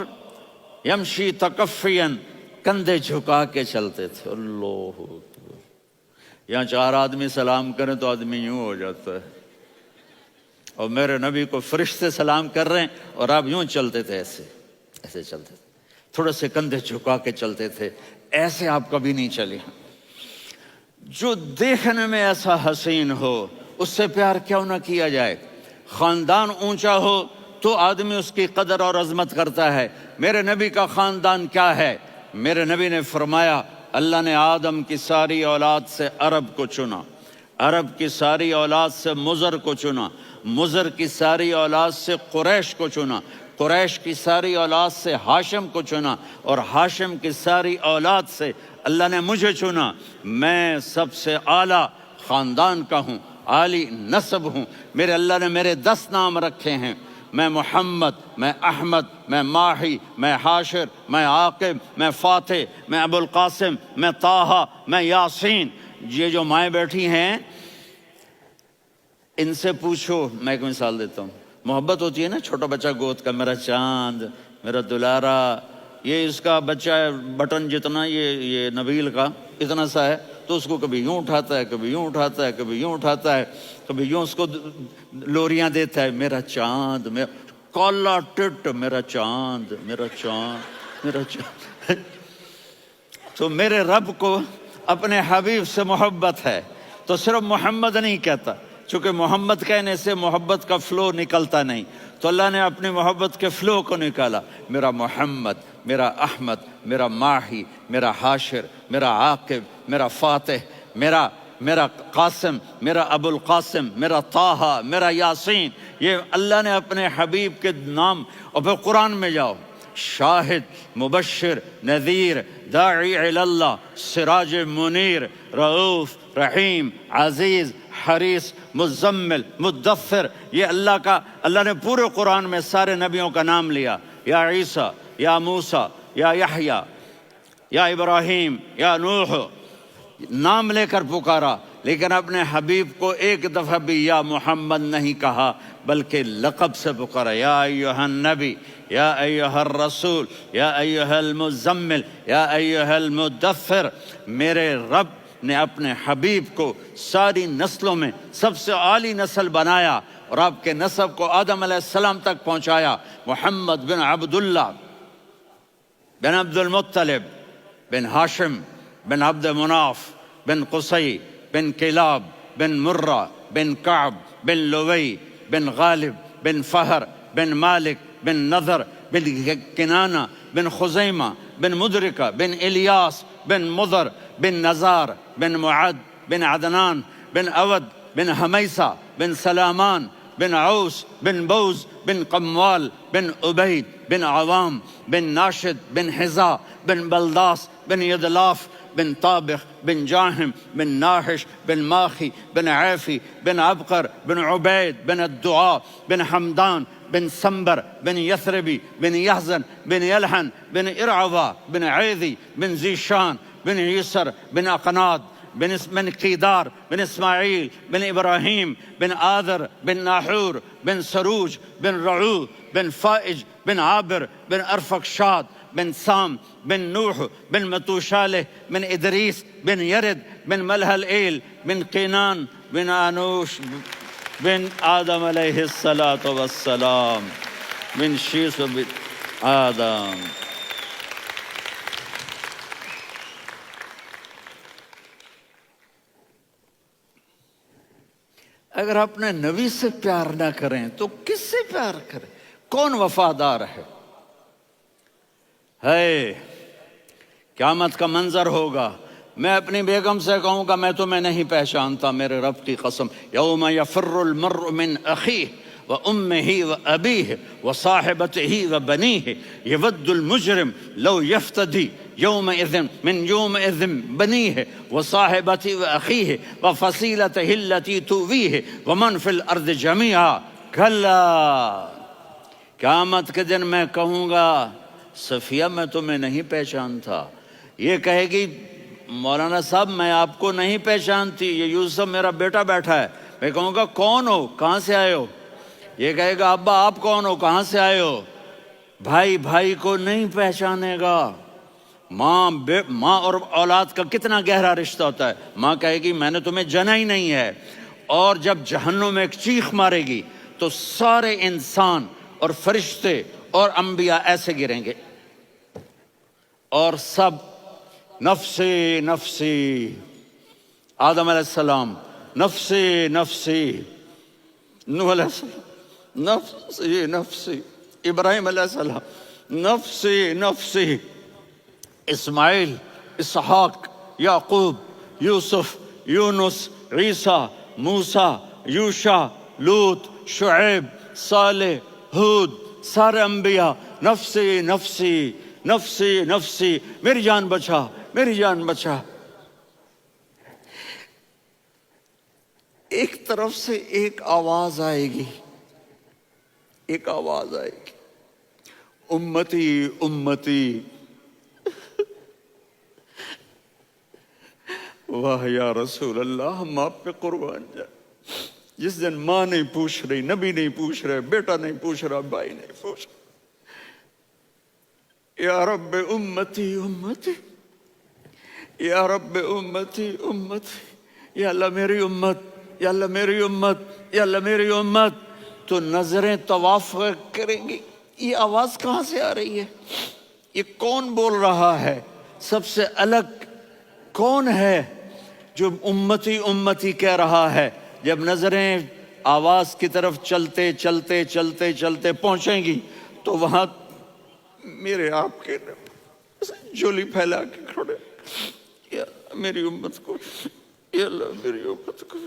یمشی تکفین، کندھے جھکا کے چلتے تھے۔ اللہ، یہاں 4 آدمی سلام کریں تو آدمی یوں ہو جاتا ہے، اور میرے نبی کو فرشتے سلام کر رہے ہیں اور آپ یوں چلتے تھے، ایسے ایسے چلتے تھے، تھوڑے سے کندھے جھکا کے چلتے تھے، ایسے آپ کبھی نہیں چلے۔ جو دیکھنے میں ایسا حسین ہو اس سے پیار کیوں نہ کیا جائے؟ خاندان اونچا ہو تو آدمی اس کی قدر اور عظمت کرتا ہے۔ میرے نبی کا خاندان کیا ہے؟ میرے نبی نے فرمایا اللہ نے آدم کی ساری اولاد سے عرب کو چنا، عرب کی ساری اولاد سے مضر کو چنا، مضر کی ساری اولاد سے قریش کو چنا، قریش کی ساری اولاد سے ہاشم کو چنا، اور ہاشم کی ساری اولاد سے اللہ نے مجھے چنا۔ میں سب سے اعلیٰ خاندان کا ہوں، عالی نسب ہوں، میرے اللہ نے میرے 10 نام رکھے ہیں۔ میں محمد، میں احمد، میں ماہی، میں حاشر، میں عاقب، میں فاتح، میں ابو القاسم، میں طٰہٰ، میں یاسین۔ یہ جو مائیں بیٹھی ہیں ان سے پوچھو، میں ایک مثال دیتا ہوں، محبت ہوتی ہے نا، چھوٹا بچہ گود کا، میرا چاند، میرا دلارا، یہ اس کا بچہ بٹن جتنا، یہ نبیل کا اتنا سا ہے، تو اس کو کبھی یوں اٹھاتا ہے، کبھی یوں اٹھاتا ہے، کبھی یوں اٹھاتا ہے، کبھی یوں اس کو لوریاں دیتا ہے، میرا چاند، میرا کالا ٹٹ، میرا چاند، میرا چاند، میرا چاند۔ تو میرے رب کو اپنے حبیب سے محبت ہے، تو صرف محمد نہیں کہتا، چونکہ محمد کہنے سے محبت کا فلو نکلتا نہیں، تو اللہ نے اپنی محبت کے فلو کو نکالا، میرا محمد، میرا احمد، میرا ماہی، میرا حاشر، میرا عاقب، میرا فاتح، میرا قاسم، میرا ابو القاسم، میرا طٰہٰ، میرا یاسین۔ یہ اللہ نے اپنے حبیب کے نام، اور پھر قرآن میں جاؤ، شاہد، مبشر، نذیر، داعی الی اللہ، سراج منیر، رؤوف، رحیم، عزیز، حریص، مزمل، مدثر، یہ اللہ نے پورے قرآن میں سارے نبیوں کا نام لیا، یا عیسیٰ، یا موسیٰ، یا یحییٰ، یا ابراہیم، یا نوح، نام لے کر پکارا، لیکن اپنے حبیب کو ایک دفعہ بھی یا محمد نہیں کہا، بلکہ لقب سے پکارا، یا ایھا النبی، یا ایھا الرسول، یا ایھا المزمل، یا ایھا المدثر۔ میرے رب نے اپنے حبیب کو ساری نسلوں میں سب سے عالی نسل بنایا، اور آپ کے نسب کو آدم علیہ السلام تک پہنچایا، محمد بن عبداللہ بن عبد المطلب بن ہاشم بن عبد مناف بن قصی بن کلاب بن مرہ بن کعب بن لوی بن غالب بن فہر بن مالک بن نضر بن کنانہ بن خزیمہ بن مدرکہ بن الیاس بن مضر بن نزار بن معد بن عدنان بن اود بن حمیسہ بن سلامان بن عوس بن بوز بن قموال بن عبید بن عوام بن ناشد بن حذا بن بلداس بن یدلاف بن طابخ بن جاہم بن ناحش بن ماخی بن عیفی بن عبقر بن عبید بن الدعاء بن حمدان بن سنبر بن یثربی بن یحزن بن یلحن بن ارعوا بن عیذی بن ذیشان بن یسر بن اقناد بن قیدار بن اسماعیل بن ابراہیم بن آذر بن ناحور بن سروج بن رعو بن فائج بن عابر بن ارفقشاد بن سام بن نوح بن متوشالح بن ادریس بن یرد بن ملہلئیل بن قینان بن آنوش بن آدم علیہ السلام بن شیس بن آدم۔ اگر اپنے نبی سے پیار نہ کریں تو کس سے پیار کریں؟ کون وفادار ہے؟ قیامت کا منظر ہوگا، میں اپنی بیگم سے کہوں گا میں تمہیں نہیں پہچانتا، میرے رب کی قسم، یوم یفر المرء من اخیہ وامہ وابیہ وصاحبتہ وبنیہ یود المجرم لو یفتدی یومئذ من یومئذ بنیہ وصاحبتہ واخیہ وفصیلتہ التی تؤویہ ومن فی الارض جمیعا کلا۔ قیامت کے دن میں کہوں گا صفیہ میں تمہیں نہیں پہچانتا، یہ کہے گی مولانا صاحب میں آپ کو نہیں پہچانتی، یہ یوسف میرا بیٹا بیٹھا ہے، میں کہوں گا کون ہو، کہاں سے آئے ہو؟ یہ کہے گا ابا آپ کون ہو، کہاں سے آئے ہو؟ بھائی بھائی کو نہیں پہچانے گا۔ ماں اور اولاد کا کتنا گہرا رشتہ ہوتا ہے، ماں کہے گی میں نے تمہیں جنا ہی نہیں ہے، اور جب جہنم میں ایک چیخ مارے گی تو سارے انسان اور فرشتے اور انبیاء ایسے گریں گے، اور سب نفسی نفسی، آدم علیہ السلام نفسی نفسی، نوح علیہ السلام نفسی نفسی، ابراہیم علیہ السلام نفسی نفسی، اسماعیل، اسحاق، یعقوب، یوسف، یونس، عیسیٰ، موسیٰ، یوشع، لوط، شعیب، صالح، ہود، سارے انبیاء نفسی نفسی نفسی نفسی، میری جان بچا میری جان بچا۔ ایک طرف سے ایک آواز آئے گی، ایک آواز آئے گی، امتی امتی۔ واہ یا رسول اللہ، ہم آپ پہ قربان جائیں۔ جس دن ماں نہیں پوچھ رہی، نبی نہیں پوچھ رہے، بیٹا نہیں پوچھ رہا، بھائی نہیں پوچھ رہا، یا رب امتی امتی، یا رب امتی امتی، یا اللہ میری امت، یا اللہ میری امت، یا اللہ میری امت۔ تو نظریں طواف کریں گی، یہ آواز کہاں سے آ رہی ہے؟ یہ کون بول رہا ہے؟ سب سے الگ کون ہے جو امتی امتی کہہ رہا ہے؟ جب نظریں آواز کی طرف چلتے چلتے چلتے چلتے پہنچیں گی تو وہاں میرے آپ کے جولی پھیلا کے کھڑے، یا میری امت کو، یا اللہ میری امت کو۔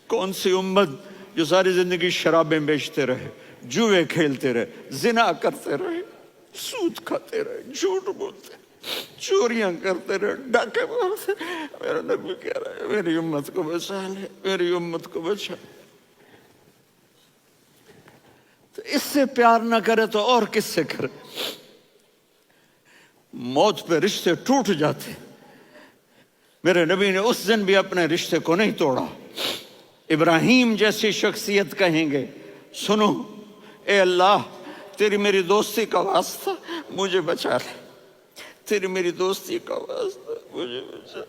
کون سی امت جو ساری زندگی شرابیں بیچتے رہے، جوئے کھیلتے رہے، زنا کرتے رہے، سود کھاتے رہے، جھوٹ بولتے، چوریاں کرتے رہے، ڈاکے مارتے۔ میرا نبی کہہ رہا ہے میری امت کو بچا لے، میری امت کو بچا۔ تو اس سے پیار نہ کرے تو اور کس سے کرے؟ موت پہ رشتے ٹوٹ جاتے، میرے نبی نے اس دن بھی اپنے رشتے کو نہیں توڑا۔ ابراہیم جیسی شخصیت کہیں گے سنو اے اللہ تیری میری دوستی کا واسطہ مجھے بچا لے، تیری میری دوستی کا واسطہ مجھے بچا۔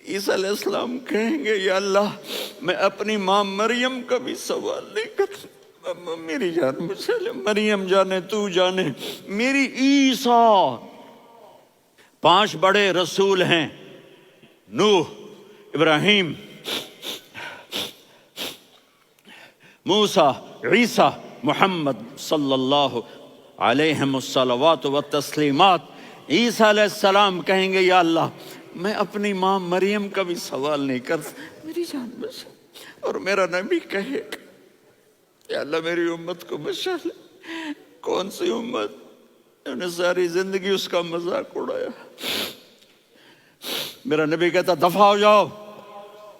عیسیٰ علیہ السلام کہیں گے یا اللہ میں اپنی ماں مریم کا بھی سوال نہیں کرتا، میری جان بچا لے، مریم جانے تو جانے میری عیسیٰ۔ 5 بڑے رسول ہیں، نوح، ابراہیم، موسیٰ، عیسیٰ، محمد صلی اللہ علیہ الصلوات والتسلیمات۔ عیسیٰ علیہ السلام کہیں گے یا اللہ میں اپنی ماں مریم کا بھی سوال نہیں کرتا، میری جان بچا۔ اور میرا نبی کہے یا اللہ میری امت کو بچا لے۔ کون سی امت؟ انہوں نے ساری زندگی اس کا مذاق اڑایا۔ میرا نبی کہتا دفع ہو جاؤ،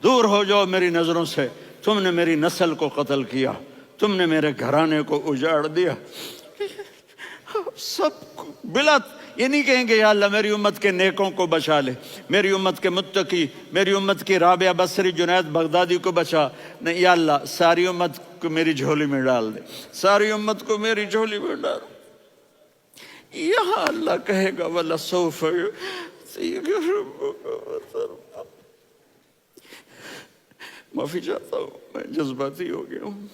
دور ہو جاؤ میری نظروں سے، تم نے میری نسل کو قتل کیا، تم نے میرے گھرانے کو اجاڑ دیا۔ سب بلا یہ نہیں کہیں گے یا اللہ میری امت کے نیکوں کو بچا لے، میری امت کے متقی، میری امت کی رابعہ بصری، جنید بغدادی کو بچا، نہیں یا اللہ ساری امت کو میری جھولی میں ڈال دے، ساری امت کو میری جھولی میں ڈال۔ یہاں اللہ کہے گا وَلَسَوْفَ يُعْطِيكَ رَبُّكَ فَتَرْضَىٰ۔ معافی چاہتا ہوں، میں جذباتی ہو گیا ہوں۔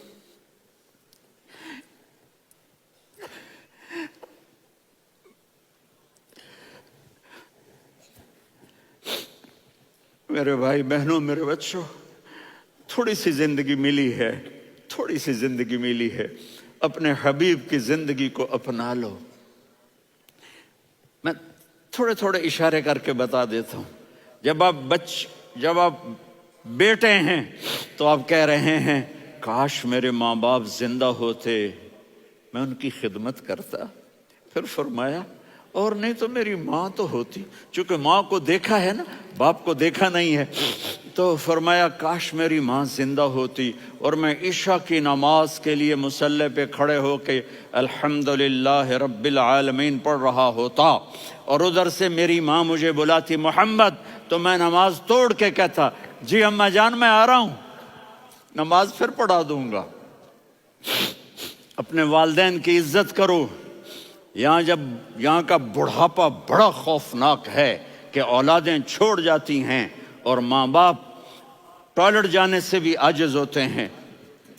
میرے بھائی بہنوں، میرے بچوں، تھوڑی سی زندگی ملی ہے، تھوڑی سی زندگی ملی ہے، اپنے حبیب کی زندگی کو اپنا لو۔ میں تھوڑے تھوڑے اشارے کر کے بتا دیتا ہوں۔ جب آپ بیٹے ہیں تو آپ کہہ رہے ہیں کاش میرے ماں باپ زندہ ہوتے، میں ان کی خدمت کرتا۔ پھر فرمایا اور نہیں تو میری ماں تو ہوتی، چونکہ ماں کو دیکھا ہے نا، باپ کو دیکھا نہیں ہے، تو فرمایا کاش میری ماں زندہ ہوتی اور میں عشاء کی نماز کے لیے مصلی پہ کھڑے ہو کے الحمدللہ رب العالمین پڑھ رہا ہوتا، اور ادھر سے میری ماں مجھے بلاتی محمد، تو میں نماز توڑ کے کہتا جی اماں جان میں آ رہا ہوں، نماز پھر پڑھا دوں گا۔ اپنے والدین کی عزت کرو۔ یہاں کا بڑھاپا بڑا خوفناک ہے کہ اولادیں چھوڑ جاتی ہیں اور ماں باپ ٹوائلٹ جانے سے بھی عاجز ہوتے ہیں۔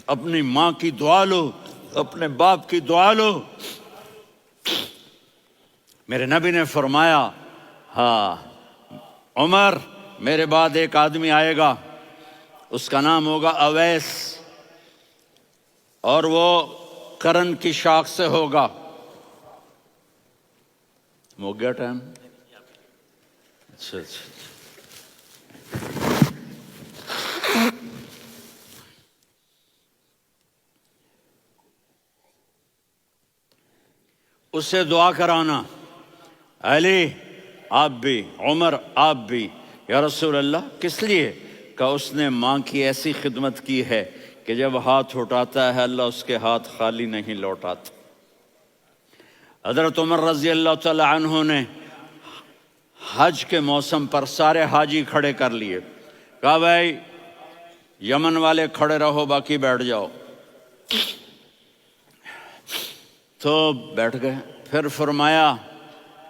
اپنی ماں کی دعا لو، اپنے باپ کی دعا لو۔ میرے نبی نے فرمایا ہاں عمر میرے بعد ایک آدمی آئے گا، اس کا نام ہوگا اویس، اور وہ قرن کی شاخ سے ہوگا۔ ہو گیا ٹائم؟ اچھا اس سے دعا کرانا، علی آپ بھی، عمر آپ بھی۔ یا رسول اللہ کس لیے؟ کہ اس نے ماں کی ایسی خدمت کی ہے کہ جب ہاتھ اٹھاتا ہے اللہ اس کے ہاتھ خالی نہیں لوٹاتا۔ حضرت عمر رضی اللہ تعالی عنہ نے حج کے موسم پر سارے حاجی کھڑے کر لیے، کہا بھائی یمن والے کھڑے رہو، باقی بیٹھ جاؤ۔ تو بیٹھ گئے۔ پھر فرمایا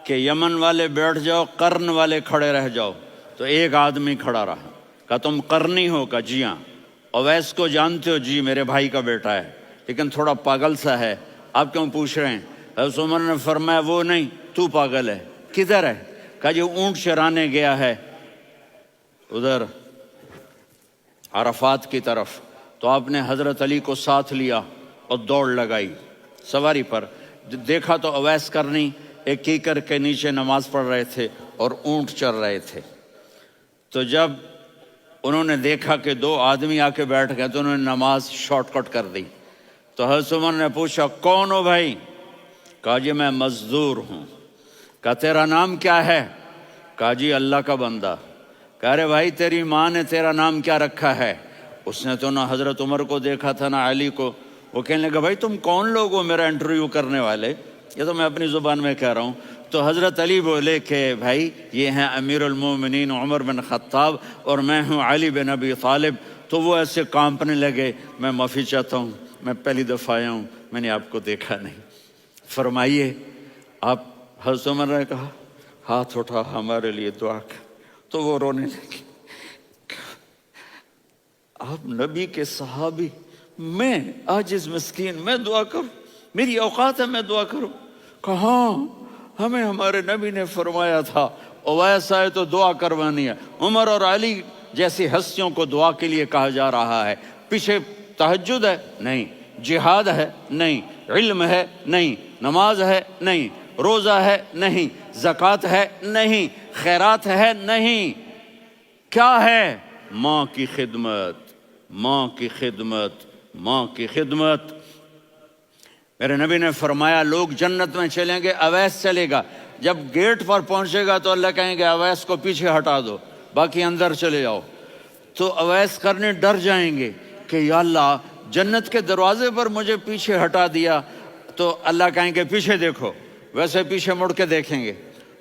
کہ یمن والے بیٹھ جاؤ، قرن والے کھڑے رہ جاؤ۔ تو ایک آدمی کھڑا رہا، کہا تم قرنی ہو؟ کہا جی ہاں۔ اویس کو جانتے ہو؟ جی میرے بھائی کا بیٹا ہے، لیکن تھوڑا پاگل سا ہے، آپ کیوں پوچھ رہے ہیں؟ حضرت عمر نے فرمایا وہ نہیں، تو پاگل ہے۔ کدھر ہے؟ کہا جی اونٹ چرانے گیا ہے ادھر عرفات کی طرف۔ تو آپ نے حضرت علی کو ساتھ لیا اور دوڑ لگائی سواری پر۔ دیکھا تو اویس کرنی ایک کیکر کے نیچے نماز پڑھ رہے تھے اور اونٹ چر رہے تھے۔ تو جب انہوں نے دیکھا کہ دو آدمی آ کے بیٹھ گئے تو انہوں نے نماز شارٹ کٹ کر دی۔ تو حضرت عمر نے پوچھا کون ہو بھائی؟ کہا جی میں مزدور ہوں۔ کہا تیرا نام کیا ہے؟ کہا جی اللہ کا بندہ۔ کہا رے بھائی تیری ماں نے تیرا نام کیا رکھا ہے؟ اس نے تو نہ حضرت عمر کو دیکھا تھا نہ علی کو۔ وہ کہنے لگا بھائی تم کون لوگ ہو میرا انٹرویو کرنے والے؟ یہ تو میں اپنی زبان میں کہہ رہا ہوں۔ تو حضرت علی بولے کہ بھائی یہ ہیں امیر المومنین عمر بن خطاب اور میں ہوں علی بن ابی طالب۔ تو وہ ایسے کانپنے لگے، میں معافی چاہتا ہوں، میں پہلی دفعہ آیا ہوں، میں نے آپ کو دیکھا نہیں، فرمائیے آپ۔ حضرت عمر نے کہا ہاتھ اٹھا ہمارے لیے دعا کر۔ تو وہ رونے لگے، آپ نبی کے صحابی، میں عاجز مسکین میں دعا کروں؟ میری اوقات ہے میں دعا کروں؟ کہاں، ہمیں ہمارے نبی نے فرمایا تھا اویس آئے تو دعا کروانی ہے۔ عمر اور علی جیسی ہستیوں کو دعا کے لیے کہا جا رہا ہے۔ پیچھے تہجد ہے؟ نہیں۔ جہاد ہے؟ نہیں۔ علم ہے؟ نہیں۔ نماز ہے؟ نہیں۔ روزہ ہے؟ نہیں۔ زکوٰۃ ہے؟ نہیں۔ خیرات ہے؟ نہیں۔ کیا ہے؟ ماں کی خدمت، ماں کی خدمت، ماں کی خدمت۔ میرے نبی نے فرمایا لوگ جنت میں چلیں گے، اویس چلے گا۔ جب گیٹ پر پہنچے گا تو اللہ کہیں گے اویس کو پیچھے ہٹا دو، باقی اندر چلے جاؤ۔ تو اویس کرنے ڈر جائیں گے کہ یا اللہ جنت کے دروازے پر مجھے پیچھے ہٹا دیا۔ تو اللہ کہیں گے پیچھے دیکھو، ویسے پیچھے مڑ کے دیکھیں گے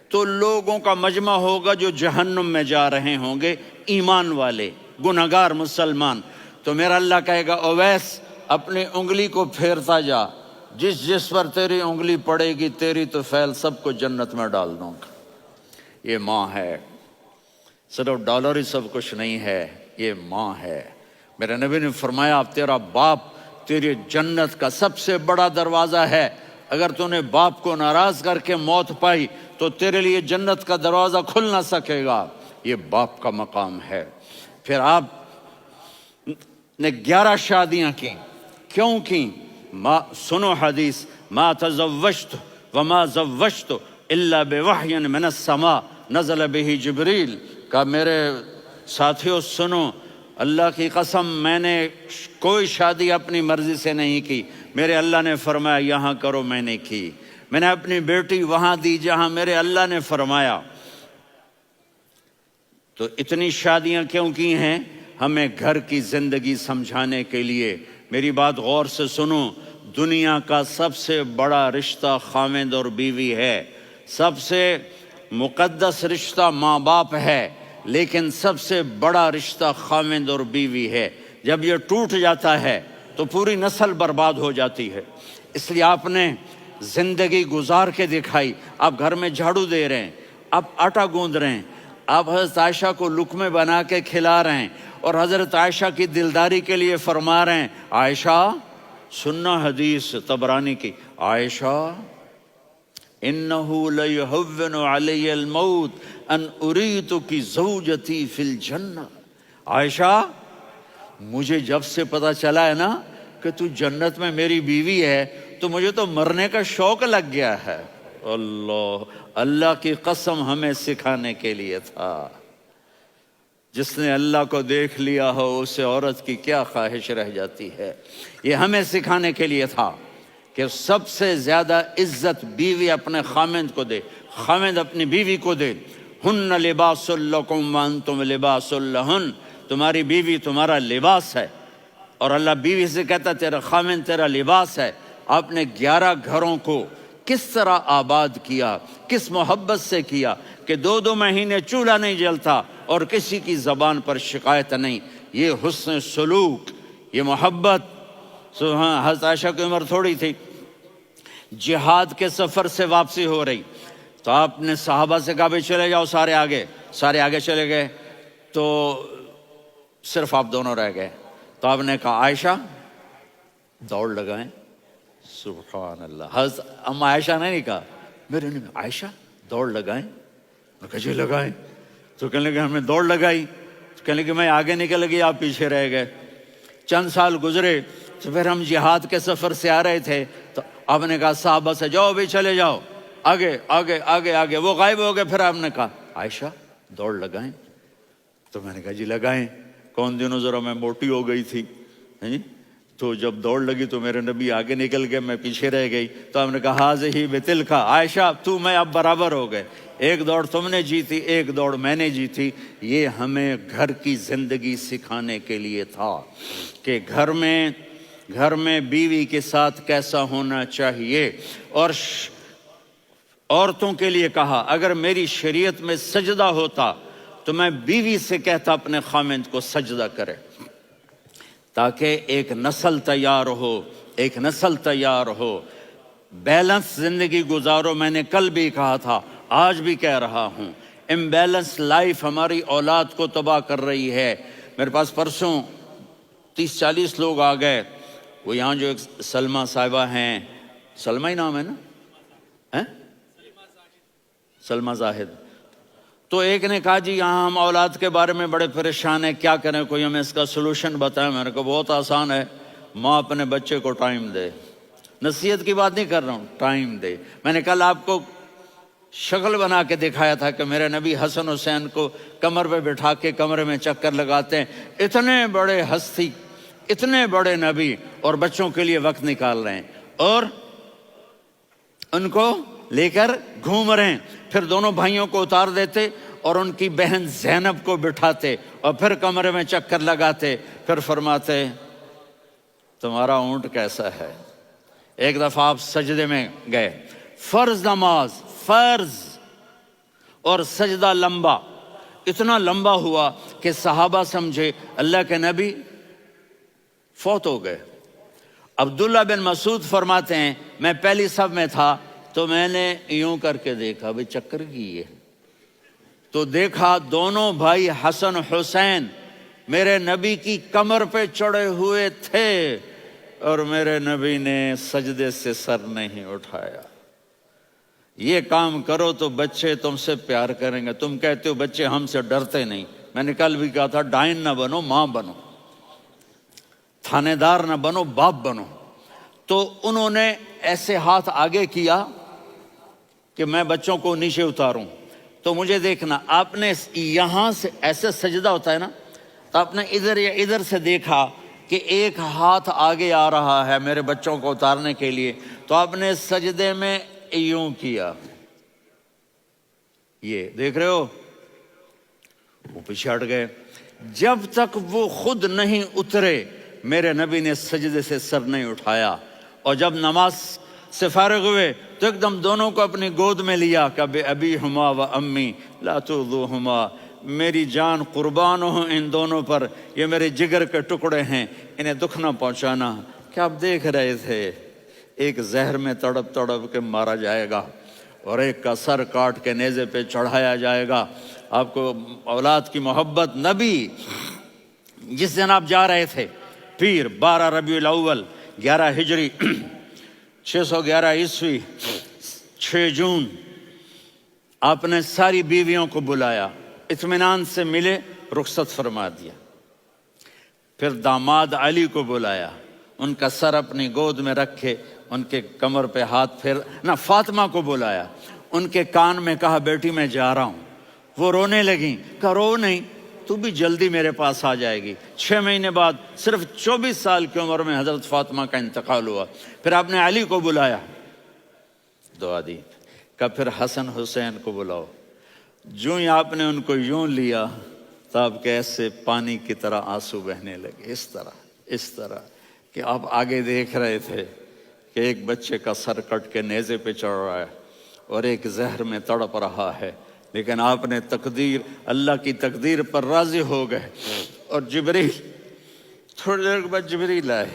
تو لوگوں کا مجمع ہوگا جو جہنم میں جا رہے ہوں گے، ایمان والے، گنہگار مسلمان۔ تو میرا اللہ کہے گا اویس اپنی انگلی کو پھیرتا جا، جس جس پر تیری انگلی پڑے گی تیری تو فیل سب کو جنت میں ڈال دوں گا۔ یہ ماں ہے، صرف ڈالر ہی سب کچھ نہیں ہے، یہ ماں ہے۔ میرے نبی نے فرمایا اب تیرا باپ تیری جنت کا سب سے بڑا دروازہ ہے، اگر تو نے باپ کو ناراض کر کے موت پائی تو تیرے لیے جنت کا دروازہ کھل نہ سکے گا۔ یہ باپ کا مقام ہے۔ پھر آپ نے 11 شادیاں کی، کیوں کی؟ سنو حدیث، ما تزوجت وما زوجت الا بوحی من السماء نزل به جبریل۔ کہا میرے ساتھیوں سنو، اللہ کی قسم میں نے کوئی شادی اپنی مرضی سے نہیں کی، میرے اللہ نے فرمایا یہاں کرو، میں نے کی۔ میں نے اپنی بیٹی وہاں دی جہاں میرے اللہ نے فرمایا۔ تو اتنی شادیاں کیوں کی ہیں؟ ہمیں گھر کی زندگی سمجھانے کے لیے۔ میری بات غور سے سنو، دنیا کا سب سے بڑا رشتہ خاوند اور بیوی ہے، سب سے مقدس رشتہ ماں باپ ہے، لیکن سب سے بڑا رشتہ خاوند اور بیوی ہے۔ جب یہ ٹوٹ جاتا ہے تو پوری نسل برباد ہو جاتی ہے۔ اس لیے آپ نے زندگی گزار کے دکھائی۔ آپ گھر میں جھاڑو دے رہے ہیں، آپ آٹا گوندھ رہے ہیں، آپ حضرت عائشہ کو لقمے بنا کے کھلا رہے ہیں اور حضرت عائشہ کی دلداری کے لیے فرما رہے ہیں عائشہ سننا حدیث طبرانی کی، عائشہ انہو لیہون علی الموت ان اریتکی زوجتی فی الجنہ۔ عائشہ مجھے جب سے پتا چلا ہے نا کہ تو جنت میں میری بیوی ہے تو مجھے تو مرنے کا شوق لگ گیا ہے۔ اللہ کی قسم ہمیں سکھانے کے لیے تھا۔ جس نے اللہ کو دیکھ لیا ہو اسے عورت کی کیا خواہش رہ جاتی ہے۔ یہ ہمیں سکھانے کے لیے تھا کہ سب سے زیادہ عزت بیوی اپنے خاوند کو دے، خاوند اپنی بیوی کو دے۔ ہن لباس لکم وانتم لباس لہن، تمہاری بیوی تمہارا لباس ہے، اور اللہ بیوی سے کہتا تیرا خامن تیرا لباس ہے. آپ نے 11 گھروں کو کس طرح آباد کیا، کس محبت سے کیا کہ 2 مہینے چولہا نہیں جلتا اور کسی کی زبان پر شکایت نہیں. یہ حسن سلوک، یہ محبت. سبحان. حضرت عائشہ کی عمر تھوڑی تھی، جہاد کے سفر سے واپسی ہو رہی تو آپ نے صحابہ سے کہا بھائی چلے جاؤ سارے آگے چلے گئے تو صرف آپ دونوں رہ گئے. تو آپ نے کہا عائشہ دوڑ لگائیں. سبحان اللہ. حضرت اما عائشہ نے نہیں کہا، میرے نے عائشہ دوڑ لگائیں. میں کہا جی لگائیں. تو کہنے لگے ہمیں دوڑ لگائی. تو کہنے لگے میں آگے نکل گئی آپ پیچھے رہ گئے. چند سال گزرے تو پھر ہم جہاد کے سفر سے آ رہے تھے تو آپ نے کہا صحابہ سے جاؤ بھی چلے جاؤ آگے. وہ غائب ہو گئے. پھر آپ نے کہا عائشہ دوڑ لگائیں. تو میں نے کہا جی لگائیں. کون دنوں ذرا میں موٹی ہو گئی تھی تو جب دوڑ لگی تو میرے نبی آگے نکل گئے، میں پیچھے رہ گئی. تو ہم نے کہا ہاذہ بتلک، عائشہ تو میں اب برابر ہو گئے. ایک دوڑ تم نے جیتی، ایک دوڑ میں نے جیتی. یہ ہمیں گھر کی زندگی سکھانے کے لیے تھا کہ گھر میں بیوی کے ساتھ کیسا ہونا چاہیے. اور عورتوں کے لیے کہا اگر میری شریعت میں سجدہ ہوتا تو میں بیوی سے کہتا اپنے خامند کو سجدہ کرے، تاکہ ایک نسل تیار ہو. بیلنس زندگی گزارو. میں نے کل بھی کہا تھا، آج بھی کہہ رہا ہوں، امبیلنس لائف ہماری اولاد کو تباہ کر رہی ہے. میرے پاس پرسوں 30-40 لوگ آ گئے. وہ یہاں جو ایک سلمہ صاحبہ ہیں، سلمہ ہی نام ہے نا، سلمہ زاہد. تو ایک نے کہا جی یہاں ہم اولاد کے بارے میں بڑے پریشان ہیں، کیا کریں، کوئی ہمیں اس کا سلوشن بتائیں. میں نے کہا بہت آسان ہے، ماں اپنے بچے کو ٹائم دے. نصیحت کی بات نہیں کر رہا ہوں، ٹائم دے. میں نے کل آپ کو شکل بنا کے دکھایا تھا کہ میرے نبی حسن حسین کو کمر پہ بٹھا کے کمرے میں چکر لگاتے ہیں. اتنے بڑے ہستی، اتنے بڑے نبی، اور بچوں کے لیے وقت نکال رہے ہیں اور ان کو لے کر گھوم رہے ہیں. پھر دونوں بھائیوں کو اتار دیتے اور ان کی بہن زینب کو بٹھاتے اور پھر کمرے میں چکر لگاتے. پھر فرماتے تمہارا اونٹ کیسا ہے. ایک دفعہ آپ سجدے میں گئے، فرض نماز، فرض، اور سجدہ لمبا، اتنا لمبا ہوا کہ صحابہ سمجھے اللہ کے نبی فوت ہو گئے. عبداللہ بن مسعود فرماتے ہیں میں پہلی صف میں تھا تو میں نے یوں کر کے دیکھا بھئی چکر کی ہے، تو دیکھا دونوں بھائی حسن حسین میرے نبی کی کمر پہ چڑھے ہوئے تھے اور میرے نبی نے سجدے سے سر نہیں اٹھایا. یہ کام کرو تو بچے تم سے پیار کریں گے. تم کہتے ہو بچے ہم سے ڈرتے نہیں. میں نے کل بھی کہا تھا ڈائن نہ بنو، ماں بنو، تھانے دار نہ بنو، باپ بنو. تو انہوں نے ایسے ہاتھ آگے کیا کہ میں بچوں کو نیچے اتاروں. تو مجھے دیکھنا، آپ نے یہاں سے ایسے سجدہ ہوتا ہے نا، تو آپ نے ادھر یا ادھر سے دیکھا کہ ایک ہاتھ آگے آ رہا ہے میرے بچوں کو اتارنے کے لیے، تو آپ نے سجدے میں یوں کیا. یہ دیکھ رہے ہو، وہ پیچھے ہٹ گئے. جب تک وہ خود نہیں اترے میرے نبی نے سجدے سے سر نہیں اٹھایا. اور جب نماز سے فارغ ہوئے تو ایک دم دونوں کو اپنی گود میں لیا کہ بے ابی ہما و امی لا تؤذوہما، میری جان قربان ہو ان دونوں پر، یہ میرے جگر کے ٹکڑے ہیں، انہیں دکھ نہ پہنچانا. کیا آپ دیکھ رہے تھے ایک زہر میں تڑپ تڑپ کے مارا جائے گا اور ایک کا سر کاٹ کے نیزے پہ چڑھایا جائے گا. آپ کو اولاد کی محبت. نبی جس دن آپ جا رہے تھے پیر 12 ربیع الاول 11 ہجری 611 عیسوی 6 جون، آپ نے ساری بیویوں کو بلایا، اطمینان سے ملے، رخصت فرما دیا. پھر داماد علی کو بلایا، ان کا سر اپنی گود میں رکھے، ان کے کمر پہ ہاتھ پھیر نہ. فاطمہ کو بلایا، ان کے کان میں کہا بیٹی میں جا رہا ہوں. وہ رونے لگیں. کہا رو نہیں، تو بھی جلدی میرے پاس آ جائے گی. 6 مہینے بعد صرف 24 سال کی عمر میں حضرت فاطمہ کا انتقال ہوا. پھر آپ نے علی کو بلایا، دعا دی. کہا پھر حسن حسین کو بلاؤ. جو ہی آپ نے ان کو یوں لیا تو آپ کے ایسے پانی کی طرح آنسو بہنے لگے. اس طرح کہ آپ آگے دیکھ رہے تھے کہ ایک بچے کا سر کٹ کے نیزے پہ چڑھ رہا ہے اور ایک زہر میں تڑپ رہا ہے، لیکن آپ نے تقدیر، اللہ کی تقدیر پر راضی ہو گئے۔ اور جبریل، تھوڑی دیر کے بعد جبریل آئے،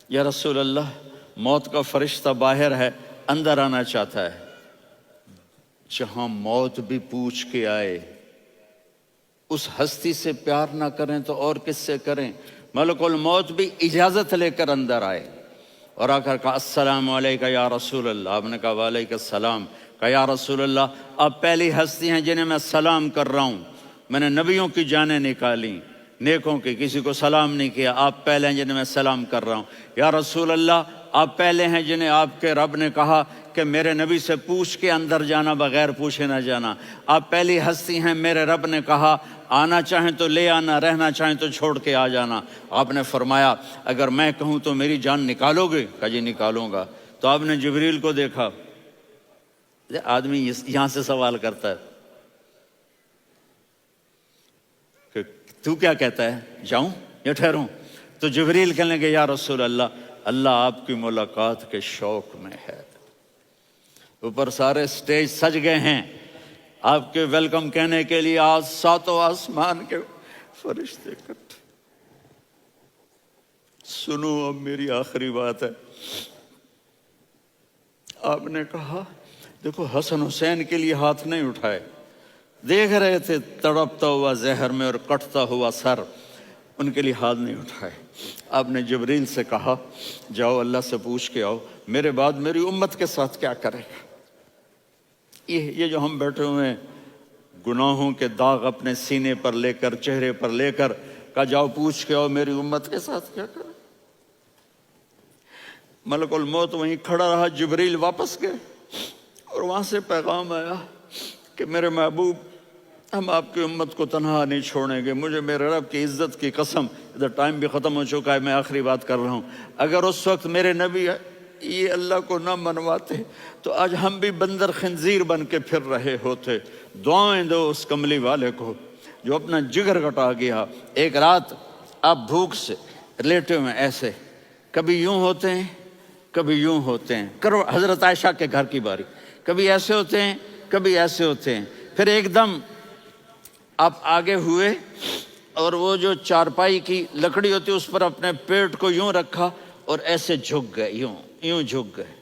یا رسول اللہ موت کا فرشتہ باہر ہے، اندر آنا چاہتا ہے۔ جہاں موت بھی پوچھ کے آئے، اس ہستی سے پیار نہ کریں تو اور کس سے کریں؟ ملک الموت بھی اجازت لے کر اندر آئے اور آ کر کہا السلام علیکہ یا رسول اللہ۔ آپ نے کہا وعلیکم السلام۔ کہا یا رسول اللہ آپ پہلی ہستی ہیں جنہیں میں سلام کر رہا ہوں، میں نے نبیوں کی جانیں نکالی، نیکوں کی، کسی کو سلام نہیں کیا، آپ پہلے ہیں جنہیں میں سلام کر رہا ہوں۔ یا رسول اللہ آپ پہلے ہیں جنہیں آپ کے رب نے کہا کہ میرے نبی سے پوچھ کے اندر جانا، بغیر پوچھے نہ جانا۔ آپ پہلی ہستی ہیں، میرے رب نے کہا آنا چاہیں تو لے آنا، رہنا چاہیں تو چھوڑ کے آ جانا۔ آپ نے فرمایا اگر میں کہوں تو میری جان نکالو گے؟ کہا جی نکالوں گا۔ تو آپ نے جبریل کو دیکھا، آدمی یہاں سے سوال کرتا ہے کہ تو کیا کہتا ہے، جاؤں یا ٹھہروں؟ تو جبریل کہنے لگے یا رسول اللہ، اللہ آپ کی ملاقات کے شوق میں ہے۔ اوپر سارے سٹیج سج گئے ہیں آپ کے ویلکم کہنے کے لیے، آج ساتوں آسمان کے فرشتے اکٹھے۔ سنو اب میری آخری بات ہے۔ آپ نے کہا دیکھو حسن حسین کے لیے ہاتھ نہیں اٹھائے، دیکھ رہے تھے تڑپتا ہوا زہر میں اور کٹتا ہوا سر، ان کے لیے ہاتھ نہیں اٹھائے۔ آپ نے جبریل سے کہا جاؤ اللہ سے پوچھ کے آؤ میرے بعد میری امت کے ساتھ کیا کرے گا۔ یہ جو ہم بیٹھے ہوئے ہیں گناہوں کے داغ اپنے سینے پر لے کر، چہرے پر لے کر، کہا جاؤ پوچھ کے آؤ میری امت کے ساتھ کیا کرے۔ ملک الموت وہیں کھڑا رہا، جبریل واپس گئے اور وہاں سے پیغام آیا کہ میرے محبوب ہم آپ کی امت کو تنہا نہیں چھوڑیں گے، مجھے میرے رب کی عزت کی قسم، ادھر ٹائم بھی ختم ہو چکا ہے، میں آخری بات کر رہا ہوں، اگر اس وقت میرے نبی یہ اللہ کو نہ منواتے تو آج ہم بھی بندر خنزیر بن کے پھر رہے ہوتے۔ دعائیں دو اس کملی والے کو جو اپنا جگر کٹا گیا۔ ایک رات آپ بھوک سے لیٹے ہوئے ایسے، کبھی یوں ہوتے ہیں کبھی یوں ہوتے ہیں، کرو حضرت عائشہ کے گھر کی باری، کبھی ایسے ہوتے ہیں کبھی ایسے ہوتے ہیں، پھر ایک دم آپ آگے ہوئے اور وہ جو چارپائی کی لکڑی ہوتی اس پر اپنے پیٹ کو یوں رکھا اور ایسے جھک گئے، یوں جھک گئے۔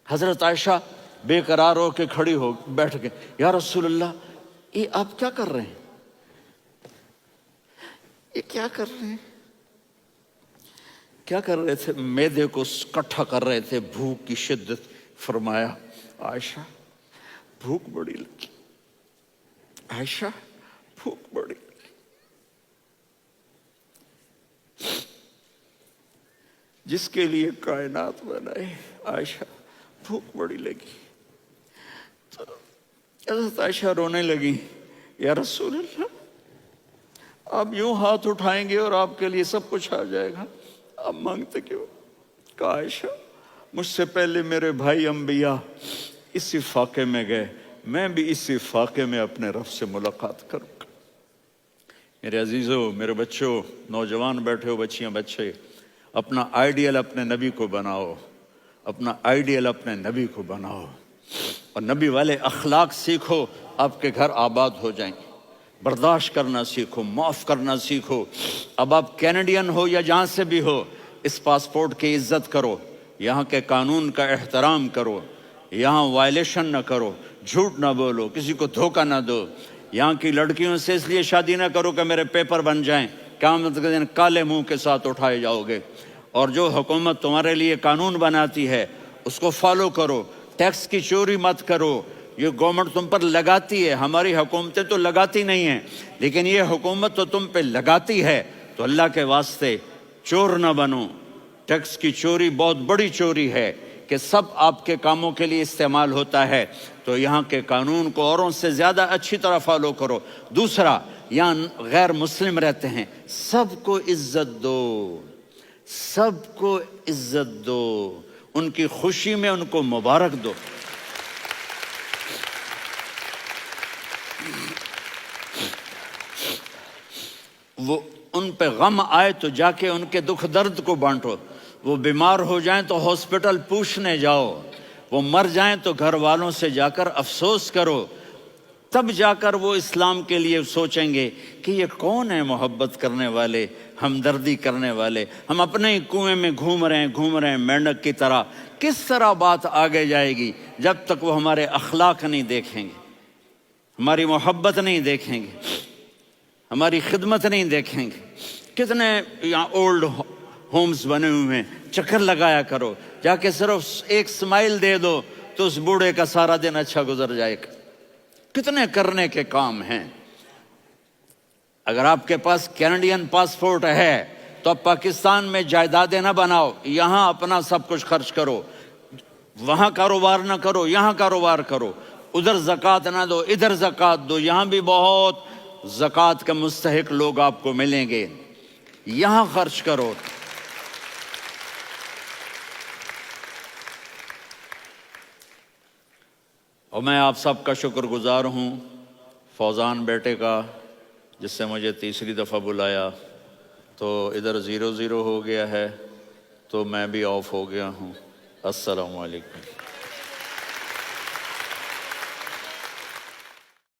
حضرت عائشہ بے قرار ہو کے کھڑی ہو بیٹھ گئے، یا رسول اللہ یہ آپ کیا کر رہے ہیں، یہ کیا کر رہے ہیں؟ کیا کر رہے تھے؟ معدے کو کٹھا کر رہے تھے، بھوک کی شدت۔ فرمایا عائشہ بھوک بڑی لگی، عائشہ بھوک بڑی لگی، جس کے لیے کائنات بنائے عائشہ بھوک بڑی لگی۔ تو حضرت عائشہ رونے لگی، یا رسول اللہ آپ یوں ہاتھ اٹھائیں گے اور آپ کے لیے سب کچھ آ جائے گا، آپ مانگتے کیوں؟ کہا عائشہ مجھ سے پہلے میرے بھائی انبیاء اسی فاقے میں گئے، میں بھی اسی فاقے میں اپنے رب سے ملاقات کروں گا۔ میرے عزیزوں، میرے بچوں، نوجوان بیٹھے ہو، بچیاں بچے، اپنا آئیڈیل اپنے نبی کو بناؤ، اپنا آئیڈیل اپنے نبی کو بناؤ اور نبی والے اخلاق سیکھو، آپ کے گھر آباد ہو جائیں گے۔ برداشت کرنا سیکھو، معاف کرنا سیکھو۔ اب آپ کینیڈین ہو یا جہاں سے بھی ہو، اس پاسپورٹ کی عزت کرو، یہاں کے قانون کا احترام کرو، یہاں وائلیشن نہ کرو، جھوٹ نہ بولو، کسی کو دھوکہ نہ دو۔ یہاں کی لڑکیوں سے اس لیے شادی نہ کرو کہ میرے پیپر بن جائیں، قیامت کے دن کالے منہ کے ساتھ اٹھائے جاؤ گے۔ اور جو حکومت تمہارے لیے قانون بناتی ہے اس کو فالو کرو، ٹیکس کی چوری مت کرو۔ یہ گورنمنٹ تم پر لگاتی ہے، ہماری حکومتیں تو لگاتی نہیں ہیں، لیکن یہ حکومت تو تم پہ لگاتی ہے، تو اللہ کے واسطے چور نہ بنو۔ ٹیکس کی چوری بہت بڑی چوری ہے کہ سب آپ کے کاموں کے لیے استعمال ہوتا ہے، تو یہاں کے قانون کو اوروں سے زیادہ اچھی طرح فالو کرو۔ دوسرا، یہاں غیر مسلم رہتے ہیں، سب کو عزت دو، سب کو عزت دو، ان کی خوشی میں ان کو مبارک دو۔ ان پہ غم آئے تو جا کے ان کے دکھ درد کو بانٹو، وہ بیمار ہو جائیں تو ہاسپٹل پوچھنے جاؤ، وہ مر جائیں تو گھر والوں سے جا کر افسوس کرو، تب جا کر وہ اسلام کے لیے سوچیں گے کہ یہ کون ہے محبت کرنے والے، ہمدردی کرنے والے۔ ہم اپنے ہی کنویں میں گھوم رہے ہیں مینڈک کی طرح، کس طرح بات آگے جائے گی جب تک وہ ہمارے اخلاق نہیں دیکھیں گے، ہماری محبت نہیں دیکھیں گے، ہماری خدمت نہیں دیکھیں گے۔ کتنے یہاں اولڈ ہومز بنے ہوئے ہیں، چکر لگایا کرو، جا کے صرف ایک سمائل دے دو تو اس بوڑھے کا سارا دن اچھا گزر جائے گا۔ کتنے کرنے کے کام ہیں۔ اگر آپ کے پاس کینیڈین پاسپورٹ ہے تو اب پاکستان میں جائیدادیں نہ بناؤ، یہاں اپنا سب کچھ خرچ کرو، وہاں کاروبار نہ کرو، یہاں کاروبار کرو، ادھر زکوٰۃ نہ دو، ادھر زکوٰۃ دو، یہاں بھی بہت زکوٰۃ کے مستحق لوگ آپ کو ملیں گے، یہاں خرچ کرو۔ اور میں آپ سب کا شکر گزار ہوں، فوزان بیٹے کا، جس سے مجھے تیسری دفعہ بلایا، تو ادھر 0-0 ہو گیا ہے تو میں بھی آف ہو گیا ہوں۔ السلام علیکم۔